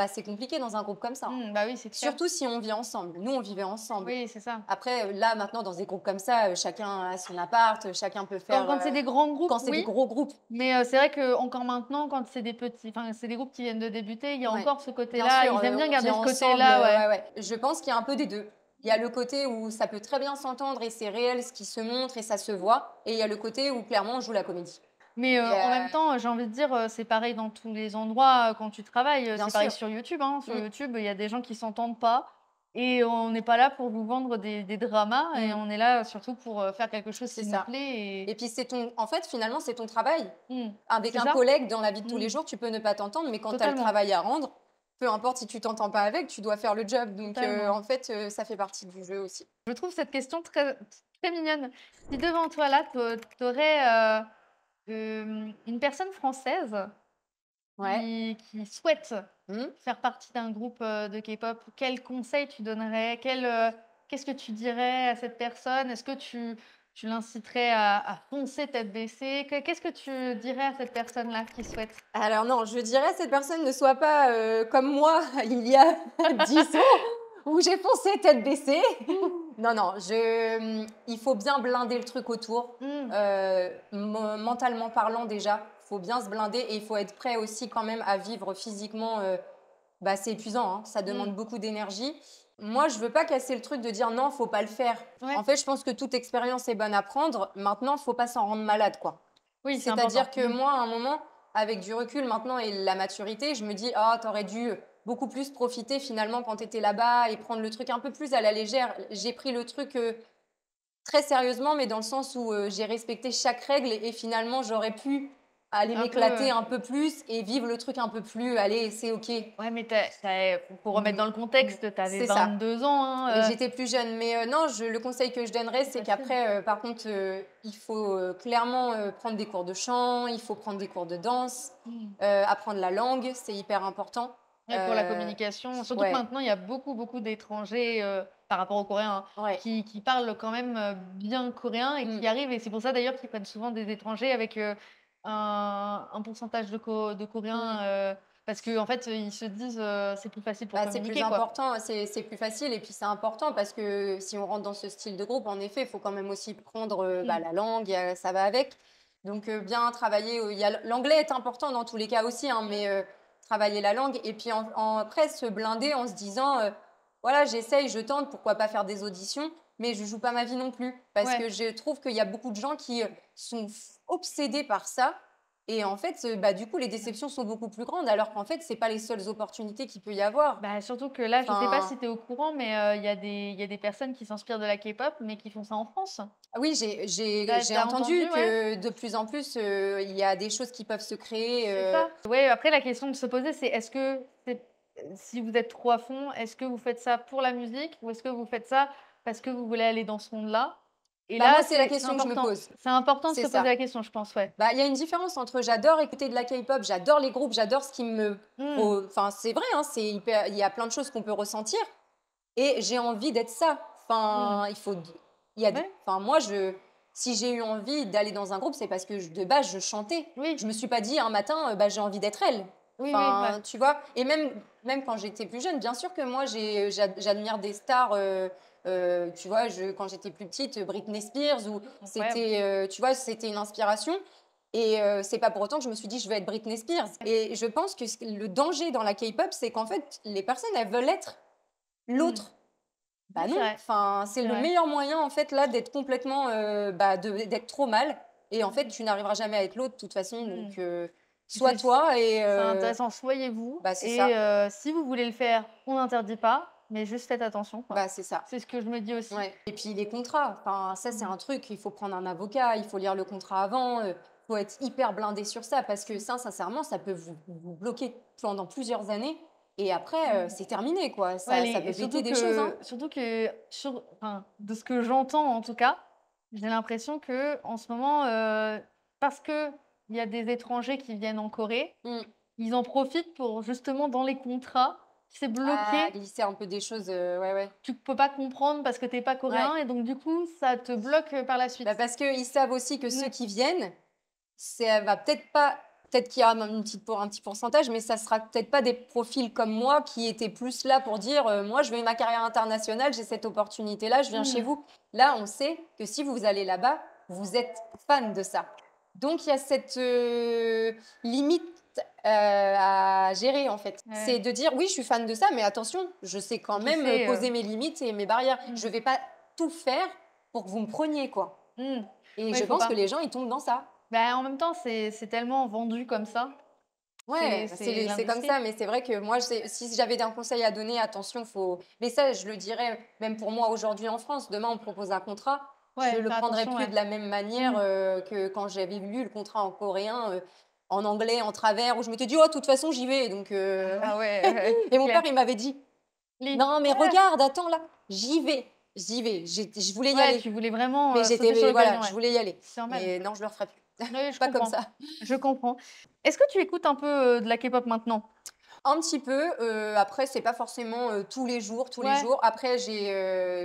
c'est compliqué dans un groupe comme ça. Bah oui, c'est clair. Surtout si on vit ensemble. Nous, on vivait ensemble. Oui, c'est ça. Après, là, maintenant, dans des groupes comme ça, chacun a son appart, chacun peut faire... Quand c'est des grands groupes, quand c'est oui. des gros groupes. Mais c'est vrai que encore maintenant, quand c'est des petits, enfin c'est des groupes qui viennent de débuter, il y a Ouais. encore ce Bien côté-là. sûr, Ils aiment bien on garder vit ce ensemble, côté-là, ouais. Je pense qu'il y a un peu des deux. Il y a le côté où ça peut très bien s'entendre et c'est réel ce qui se montre et ça se voit. Et il y a le côté où clairement on joue la comédie. Mais en même temps, j'ai envie de dire, c'est pareil dans tous les endroits quand tu travailles. Bien C'est pareil sûr. sur YouTube. Hein. Sur Mm. YouTube, il y a des gens qui s'entendent pas. Et on n'est pas là pour vous vendre des dramas. Et Mm. on est là surtout pour faire quelque chose C'est qui ça. nous plaît. Et puis en fait finalement c'est ton travail. Mm. Avec C'est un ça. collègue dans la vie de tous Mm. les jours, tu peux ne pas t'entendre, mais quand tu as le Totalement. travail à rendre, peu importe si tu t'entends pas avec, tu dois faire le job. Donc, Totalement. en fait, ça fait partie du jeu aussi. Je trouve cette question très, très mignonne. Si devant toi, là, tu aurais une personne française Ouais. qui souhaite Mmh. faire partie d'un groupe de K-pop, quel conseil tu donnerais? Qu'est-ce que tu dirais à cette personne? Est-ce que tu l'inciterais à foncer tête baissée? Qu'est-ce que tu dirais à cette personne-là qui souhaite? Alors non, je dirais à cette personne ne sois pas comme moi il y a 10 ans où j'ai foncé tête baissée. Non, non, il faut bien blinder le truc autour. Mmh. Mentalement parlant déjà, il faut bien se blinder et il faut être prêt aussi quand même à vivre physiquement. Bah, c'est épuisant, hein, ça demande Mmh. beaucoup d'énergie. Moi, je veux pas casser le truc de dire non, faut pas le faire. Ouais. En fait, je pense que toute expérience est bonne à prendre. Maintenant, faut pas s'en rendre malade, quoi. Oui, c'est C'est-à-dire important. que moi, à un moment, avec du recul maintenant et la maturité, je me dis, ah, t'aurais dû beaucoup plus profiter finalement quand t'étais là-bas et prendre le truc un peu plus à la légère. J'ai pris le truc très sérieusement, mais dans le sens où j'ai respecté chaque règle et finalement, j'aurais pu aller Un peu, m'éclater un peu plus et vivre le truc un peu plus. Allez, c'est OK. ouais, mais pour remettre dans le contexte, tu avais C'est ça. 22 ans, hein, Et j'étais plus jeune. Mais non, le conseil que je donnerais, c'est facile. qu'après, par contre, il faut clairement prendre des cours de chant, il faut prendre des cours de danse, apprendre la langue, c'est hyper important. Ouais, pour la communication. Surtout que ouais. maintenant, il y a beaucoup, beaucoup d'étrangers par rapport aux Coréens, hein, Ouais. qui parlent quand même bien coréen et qui arrivent. Et c'est pour ça d'ailleurs qu'ils prennent souvent des étrangers avec un pourcentage de Coréens. Parce qu'en fait, ils se disent c'est plus facile pour Bah, c'est plus communiquer, quoi. important, c'est plus facile et puis c'est important parce que si on rentre dans ce style de groupe, en effet, il faut quand même aussi prendre bah, la langue, ça va avec. Donc bien travailler, l'anglais est important dans tous les cas aussi, hein, mais travailler la langue et puis après se blinder en se disant, voilà, j'essaye, je tente, pourquoi pas faire des auditions, mais je joue pas ma vie non plus parce Ouais. que je trouve qu'il y a beaucoup de gens qui sont obsédés par ça. Et en fait, bah, du coup, les déceptions sont beaucoup plus grandes, alors qu'en fait, c'est pas les seules opportunités qu'il peut y avoir. Bah, surtout que là, je sais pas Enfin, si tu es au courant, mais il y a des personnes qui s'inspirent de la K-pop, mais qui font ça en France. oui, j'ai T'as entendu entendu, ouais. que de plus en plus, il y a des choses qui peuvent se créer. C'est ça. Ouais, après, la question de se poser, c'est est-ce que si vous êtes trop à fond, est-ce que vous faites ça pour la musique ou est-ce que vous faites ça parce que vous voulez aller dans ce monde-là? Et Bah, là, moi, c'est la question que je me important. pose. C'est important de C'est se ça. poser la question, je pense, ouais. Bah, il y a une différence entre j'adore écouter de la K-pop, j'adore les groupes, j'adore ce qui me. Mm. Enfin, c'est vrai, hein, il y a plein de choses qu'on peut ressentir. Et j'ai envie d'être ça. Enfin, il faut. Il y a Ouais. enfin, moi, si j'ai eu envie d'aller dans un groupe, c'est parce que de base, je chantais. Oui. Je me suis pas dit un matin, bah, j'ai envie d'être elle. Oui, Enfin, ouais. tu vois. Et même quand j'étais plus jeune, bien sûr que moi, j'admire des stars. Tu vois, quand j'étais plus petite, Britney Spears, ou c'était, tu vois, c'était une inspiration. Et c'est pas pour autant que je me suis dit, je vais être Britney Spears. Et je pense que le danger dans la K-pop, c'est qu'en fait, les personnes, elles veulent être l'autre. Bah C'est non, vrai. enfin, c'est le vrai. meilleur moyen, en fait, là, d'être complètement, d'être trop mal. Et en fait, tu n'arriveras jamais à être l'autre, de toute façon. Donc, sois C'est- toi et... C'est intéressant, soyez-vous. bah, c'est Et ça. si vous voulez le faire, on n'interdit pas, mais juste faites attention, quoi. Bah, c'est ça. C'est ce que je me dis aussi. Ouais. Et puis les contrats, enfin, ça c'est un truc, il faut prendre un avocat, il faut lire le contrat avant, il faut être hyper blindé sur ça parce que ça, sincèrement, ça peut vous bloquer pendant plusieurs années et après, c'est terminé quoi. Ça, Ouais, ça peut péter des choses. Hein. surtout que enfin, de ce que j'entends en tout cas, j'ai l'impression que en ce moment, parce que il y a des étrangers qui viennent en Corée, Mm. ils en profitent pour justement dans les contrats, c'est bloqué. Ah, glisser un peu des choses, ouais. Tu peux pas comprendre parce que t'es pas coréen et donc du coup ça te bloque par la suite. Bah, parce qu'ils savent aussi que ceux qui viennent, ça va peut-être pas, peut-être qu'il y aura même un petit pourcentage, mais ça sera peut-être pas des profils comme moi qui étaient plus là pour dire moi je veux ma carrière internationale, j'ai cette opportunité-là, je viens chez vous. Là, on sait que si vous allez là-bas, vous êtes fan de ça. Donc il y a cette limite à gérer en fait. Ouais. C'est de dire oui, je suis fan de ça, mais attention, je sais quand Tu même sais, poser mes limites et mes barrières. Mm. Je vais pas tout faire pour que vous me preniez quoi. Mm. Et Ouais, je faut pense pas. que les gens ils tombent dans ça. Bah, en même temps, c'est tellement vendu comme ça. Ouais, C'est c'est comme l'industrie. ça, mais c'est vrai que moi, si j'avais un conseil à donner, attention, faut. Mais ça, je le dirais même pour moi aujourd'hui en France. Demain, on me propose un contrat, Ouais, je le faire prendrai attention, plus ouais. de la même manière que quand j'avais lu le contrat en coréen. en anglais, en travers, où je m'étais dit, oh, de toute façon, j'y vais. Donc, Ah ouais, et mon clair. père, il m'avait dit, Lis. non, mais Ouais. regarde, attends là, j'y vais. Je voulais y Ouais, aller. tu voulais vraiment Mais sauter sur voilà, l'occasion, je voulais y aller. C'est normal. Mais non, je le referai plus. Oui, je Pas comme comprends. ça. Je comprends. Est-ce que tu écoutes un peu de la K-pop maintenant? Un petit peu. Après, c'est pas forcément tous les jours, tous les Ouais. jours. Après, j'ai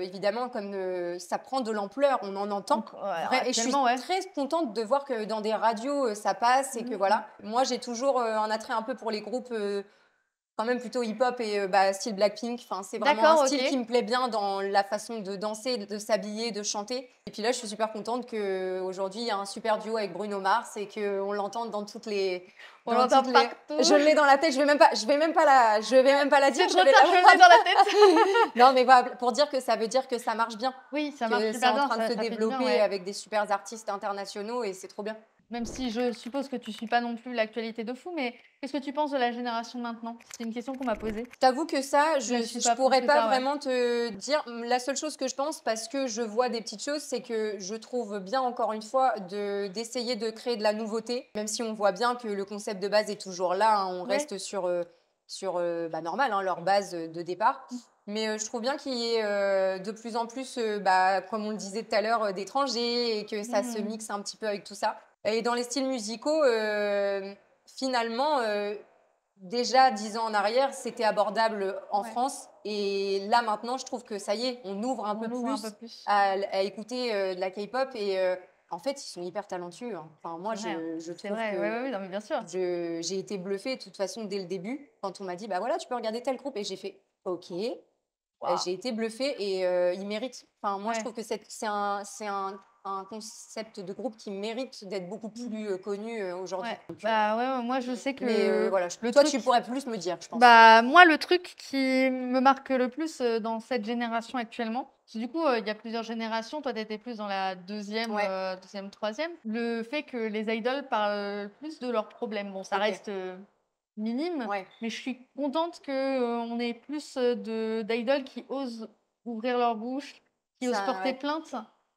évidemment, comme ça prend de l'ampleur, on en entend. Donc, alors, Et je suis actuellement, ouais. très contente de voir que dans des radios, ça passe et que voilà. Moi, j'ai toujours un attrait un peu pour les groupes quand même plutôt hip-hop et style Blackpink. Enfin, c'est vraiment D'accord, un style ok. qui me plaît bien dans la façon de danser, de s'habiller, de chanter. Et puis là, je suis super contente qu'aujourd'hui, il y a un super duo avec Bruno Mars et qu'on l'entende dans toutes les... On dans l'entend toutes partout. Je l'ai dans la tête, je vais même pas la dire. C'est je trop vais tard, la- je le mets dans la tête. Non, mais voilà, pour dire que ça veut dire que ça marche bien. Oui, ça Que marche c'est super en bien, train de se ça fait du développer bien, ouais. avec des super artistes internationaux et c'est trop bien. Même si je suppose que tu suis pas non plus l'actualité de fou, mais qu'est-ce que tu penses de la génération de maintenant? C'est une question qu'on m'a posée. Je t'avoue que ça, Je la suis je pas pourrais plus que pas ça, ouais. vraiment te dire. La seule chose que je pense, parce que je vois des petites choses, c'est que je trouve bien, encore une fois, d'essayer de créer de la nouveauté, même si on voit bien que le concept de base est toujours là, hein, on Ouais. reste sur normal, hein, leur base de départ. Mais je trouve bien qu'il y ait de plus en plus, comme on le disait tout à l'heure, d'étrangers et que ça se mixe un petit peu avec tout ça. Et dans les styles musicaux, finalement, déjà 10 ans en arrière, c'était abordable en Ouais. France. Et là, maintenant, je trouve que ça y est, on ouvre un On peu ouvre un plus peu plus. à écouter de la K-pop. Et en fait, ils sont hyper talentueux, hein. Enfin, moi, C'est vrai, hein. je C'est trouve vrai, que ouais, ouais, ouais, non, mais bien sûr. j'ai été bluffée de toute façon dès le début. Quand on m'a dit, bah voilà, tu peux regarder tel groupe. Et j'ai fait, OK. Waouh. J'ai été bluffée et ils méritent. Enfin, moi, je Ouais. trouve que c'est un concept de groupe qui mérite d'être beaucoup plus connu aujourd'hui. Ouais. Donc, Bah ouais, ouais, moi je sais que mais voilà, le toi, truc. tu pourrais plus me dire, je pense. Bah, moi, le truc qui me marque le plus dans cette génération actuellement, parce que du coup, il y a plusieurs générations. Toi, tu étais plus dans la deuxième, Ouais. troisième. Le fait que les idoles parlent plus de leurs problèmes. Bon, ça Ok. reste minime, Ouais. mais je suis contente qu'on ait plus d'idoles qui osent ouvrir leur bouche, qui osent Ça, porter ouais. plainte,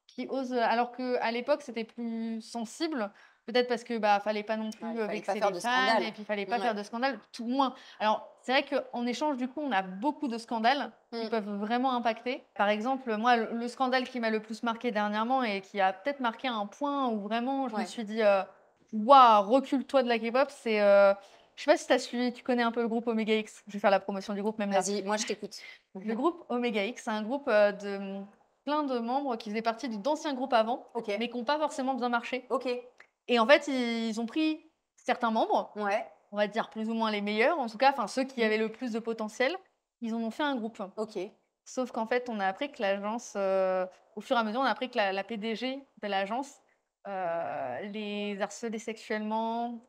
qui osent. Alors qu'à l'époque, c'était plus sensible. Peut-être parce que bah fallait pas non plus Ouais, il fallait vexer pas faire les de fans scandale. et puis fallait pas Ouais. faire de scandale, tout moins. Alors c'est vrai qu'en échange du coup on a beaucoup de scandales qui Mm. peuvent vraiment impacter. Par exemple moi le scandale qui m'a le plus marqué dernièrement et qui a peut-être marqué un point où vraiment je me Ouais. suis dit waouh recule-toi de la K-pop, c'est je sais pas si t'as suivi, tu connais un peu le groupe Omega X. Je vais faire la promotion du groupe même là. Vas-y, moi, je t'écoute. Le groupe Omega X, c'est un groupe de plein de membres qui faisaient partie d'anciens groupes avant, Ok. mais qui n'ont pas forcément bien marché. Ok. Et en fait, ils ont pris certains membres, Ouais. on va dire plus ou moins les meilleurs, en tout cas, enfin ceux qui avaient le plus de potentiel, ils en ont fait un groupe. Ok. Sauf qu'en fait, on a appris que l'agence, au fur et à mesure, on a appris que la PDG de l'agence les harcelait sexuellement,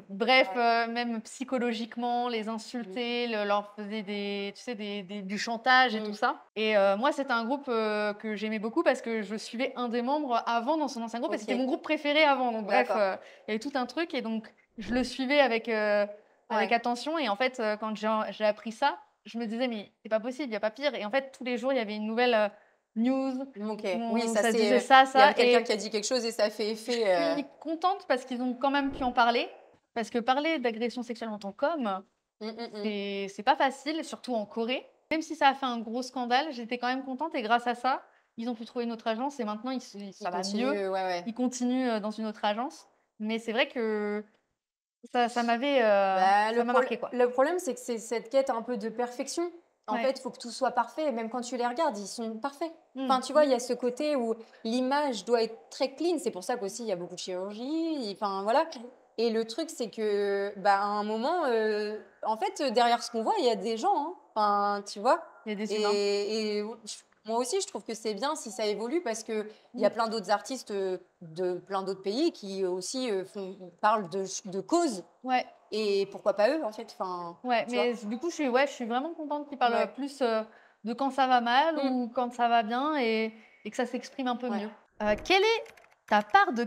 bref, même psychologiquement, les insultait, leur faisait tu sais, du chantage et tout ça. Et moi, c'était un groupe que j'aimais beaucoup parce que je suivais un des membres avant dans son ancien groupe et c'était Ok. mon groupe préféré avant. Donc bref, D'accord. il y avait tout un truc et donc je le suivais avec Ouais. attention. Et en fait, quand j'ai appris ça, je me disais, mais c'est pas possible, il n'y a pas pire. Et en fait, tous les jours, il y avait une nouvelle news. Ok. où Oui, ça disait c'est. ça, Il y a ça. quelqu'un Et qui a dit quelque chose et ça fait je effet. suis contente parce qu'ils ont quand même pu en parler. Parce que parler d'agression sexuelle en tant qu'homme, c'est pas facile, surtout en Corée. Même si ça a fait un gros scandale, j'étais quand même contente et grâce à ça, ils ont pu trouver une autre agence et maintenant ça va continue, mieux. ouais, ouais. Ils continuent dans une autre agence. Mais c'est vrai que ça m'avait Bah, ça m'a marqué quoi. le problème, c'est que c'est cette quête un peu de perfection. En Ouais. fait, il faut que tout soit parfait. Et même quand tu les regardes, ils sont parfaits. Mm. Enfin, tu vois, il y a ce côté où l'image doit être très clean. C'est pour ça qu'aussi, il y a beaucoup de chirurgie. Enfin, voilà. Et le truc, c'est que, à un moment, en fait, derrière ce qu'on voit, il y a des gens, hein. Enfin, tu vois. Il y a des humains. Et moi aussi, je trouve que c'est bien si ça évolue parce qu'il y a plein d'autres artistes de plein d'autres pays qui aussi parlent de causes. Ouais. Et pourquoi pas eux, en fait. Enfin, Ouais, tu mais du coup, je suis vraiment contente qu'ils parlent Ouais. plus de quand ça va mal Mm. ou quand ça va bien et que ça s'exprime un peu Ouais. mieux. Quelle est ta part de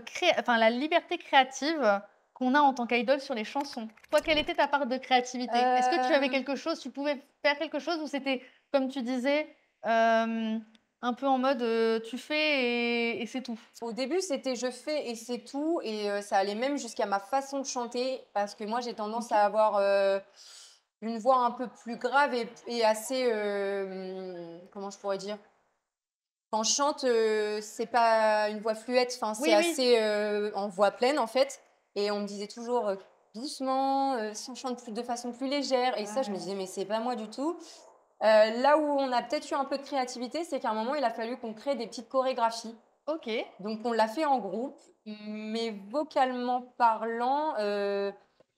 la liberté créative qu'on a en tant qu'idole sur les chansons? Toi, quelle était ta part de créativité? Est-ce que tu avais quelque chose, tu pouvais faire quelque chose ou c'était, comme tu disais, un peu en mode tu fais et c'est tout. Au début, c'était je fais et c'est tout. Et ça allait même jusqu'à ma façon de chanter. Parce que moi, j'ai tendance à avoir une voix un peu plus grave et assez. Comment je pourrais dire? Quand je chante, c'est pas une voix fluette. Enfin, c'est Oui, oui. assez en voix pleine, en fait. Et on me disait toujours doucement, si on chante de façon plus légère. Et ça, je me disais, mais c'est pas moi du tout. Là où on a peut-être eu un peu de créativité, c'est qu'à un moment, il a fallu qu'on crée des petites chorégraphies. Ok. Donc, on l'a fait en groupe, mais vocalement parlant,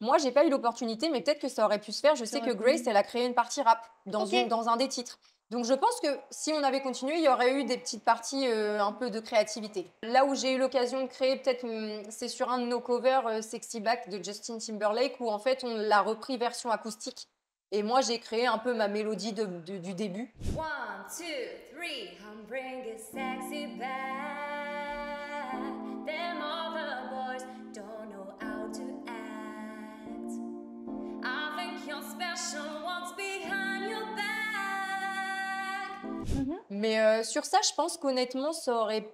moi, j'ai pas eu l'opportunité, mais peut-être que ça aurait pu se faire. Je sais aurait que pu. Grace, elle a créé une partie rap dans, Ok. dans un des titres. Donc, je pense que si on avait continué, il y aurait eu des petites parties un peu de créativité. Là où j'ai eu l'occasion de créer, peut-être, c'est sur un de nos covers, Sexy Back de Justin Timberlake, où en fait, on l'a repris version acoustique. Et moi, j'ai créé un peu ma mélodie du début. 1, 2, 3, I'm bringing sexy back. Them other boys don't know how to act. I think you're special what's behind your back. Mais sur ça, je pense qu'honnêtement, ça aurait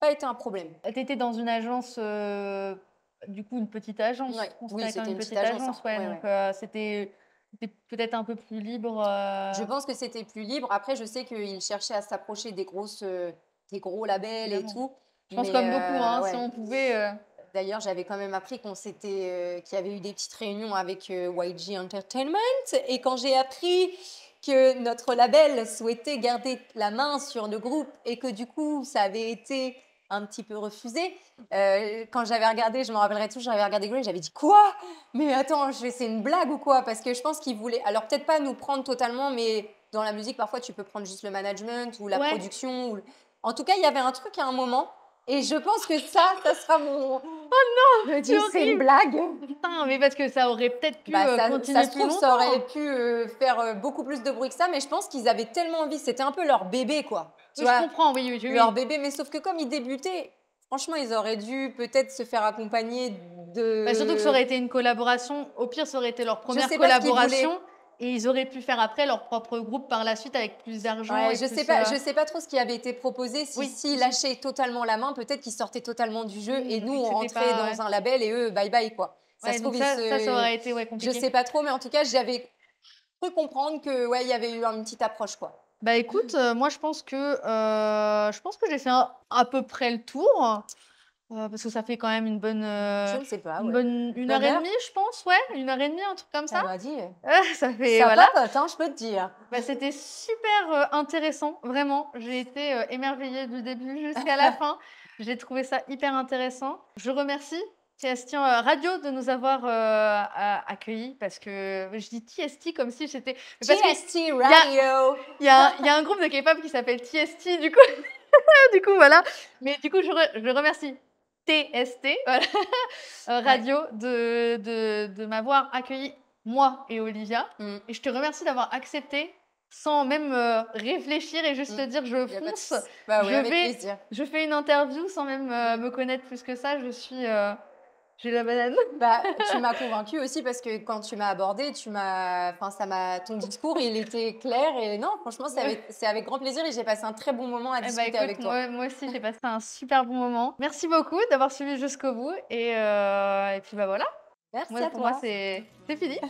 pas été un problème. T'étais dans une agence, du coup, une petite agence. Ouais. Oui, Considérée comme c'était une une petite petite agence, agence, hein. ouais. Ouais, Donc, c'était peut-être un peu plus libre. Je pense que c'était plus libre. Après, je sais qu'ils cherchaient à s'approcher des gros labels et Évidemment. tout. Je pense Mais, comme beaucoup, hein, ouais. si on pouvait. D'ailleurs, j'avais quand même appris qu'il y avait eu des petites réunions avec YG Entertainment. Et quand j'ai appris que notre label souhaitait garder la main sur le groupe et que du coup, ça avait été un petit peu refusé, quand j'avais regardé, je me rappellerai toujours, j'avais regardé Grey, j'avais dit quoi? Mais attends, c'est une blague ou quoi? Parce que je pense qu'ils voulaient, alors peut-être pas nous prendre totalement, mais dans la musique, parfois, tu peux prendre juste le management ou la Ouais. production. En tout cas, il y avait un truc à un moment. Et je pense que ça sera mon. Oh non! Je dis, c'est une blague. Putain, mais parce que ça aurait peut-être pu Bah, continuer ça se plus trouve, longtemps. ça aurait pu faire beaucoup plus de bruit que ça, mais je pense qu'ils avaient tellement envie. C'était un peu leur bébé, quoi. Tu Oui, vois, je comprends, oui, oui, oui. leur bébé, mais sauf que comme ils débutaient, franchement, ils auraient dû peut-être se faire accompagner de. Bah, surtout que ça aurait été une collaboration. Au pire, ça aurait été leur première sais pas ce qu'ils collaboration. Et ils auraient pu faire après leur propre groupe par la suite avec plus d'argent. Ouais, et je plus, sais pas trop ce qui avait été proposé. Oui. S'ils lâchaient totalement la main, peut-être qu'ils sortaient totalement du jeu Oui, et nous, et que on c'était rentrait pas- dans un label et eux, bye bye, quoi. Ouais, se donc trouve, ça aurait été Je compliqué. sais pas trop, mais en tout cas, j'avais cru comprendre que ouais, il y avait eu une petite approche, quoi. Bah écoute, moi je pense que j'ai fait à peu près le tour. Parce que ça fait quand même une bonne, Je ne sais pas, une ouais. bonne une Bonne heure et heure demie, je pense, ouais, 1h30, un truc comme Ça ça. m'a dit. Ça fait, Ça voilà. papote, hein, je peux te dire. Bah, c'était super intéressant, vraiment. J'ai été émerveillée du début jusqu'à la fin. J'ai trouvé ça hyper intéressant. Je remercie TST Radio de nous avoir accueillis parce que je dis TST comme si j'étais. Parce que TST Radio. il y a un groupe de K-pop qui s'appelle TST, du coup. Du coup, voilà. Mais du coup, je remercie TST voilà, Radio de m'avoir accueilli, moi et Olivia. Mm. Et je te remercie d'avoir accepté sans même réfléchir et juste te dire je Y a pas de fonce. souci. Bah oui, Je avec vais- plaisir. Je fais une interview sans même me connaître plus que ça. J'ai la banane. Bah, tu m'as convaincue aussi parce que quand tu m'as abordé, ton discours, il était clair et non, franchement, c'est avec grand plaisir et j'ai passé un très bon moment à Eh bah, discuter écoute, avec toi. moi aussi, j'ai passé un super bon moment. Merci beaucoup d'avoir suivi jusqu'au bout. Et puis bah voilà. Merci Moi, à pour toi. moi, c'est fini.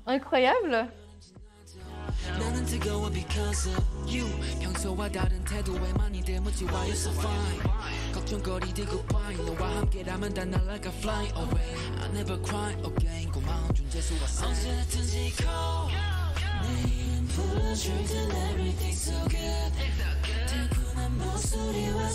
Incroyable. 나는 뜨거워 because of you 평소와 다른 태도에 많이 대묻지 why you so fine 걱정거리들 goodbye 너와 함께라면 다 날아가 fly away I never cry again 고마운 존재 수와 언제든지 call 내일은 부러질 땐 everything's so good 달콤한 목소리와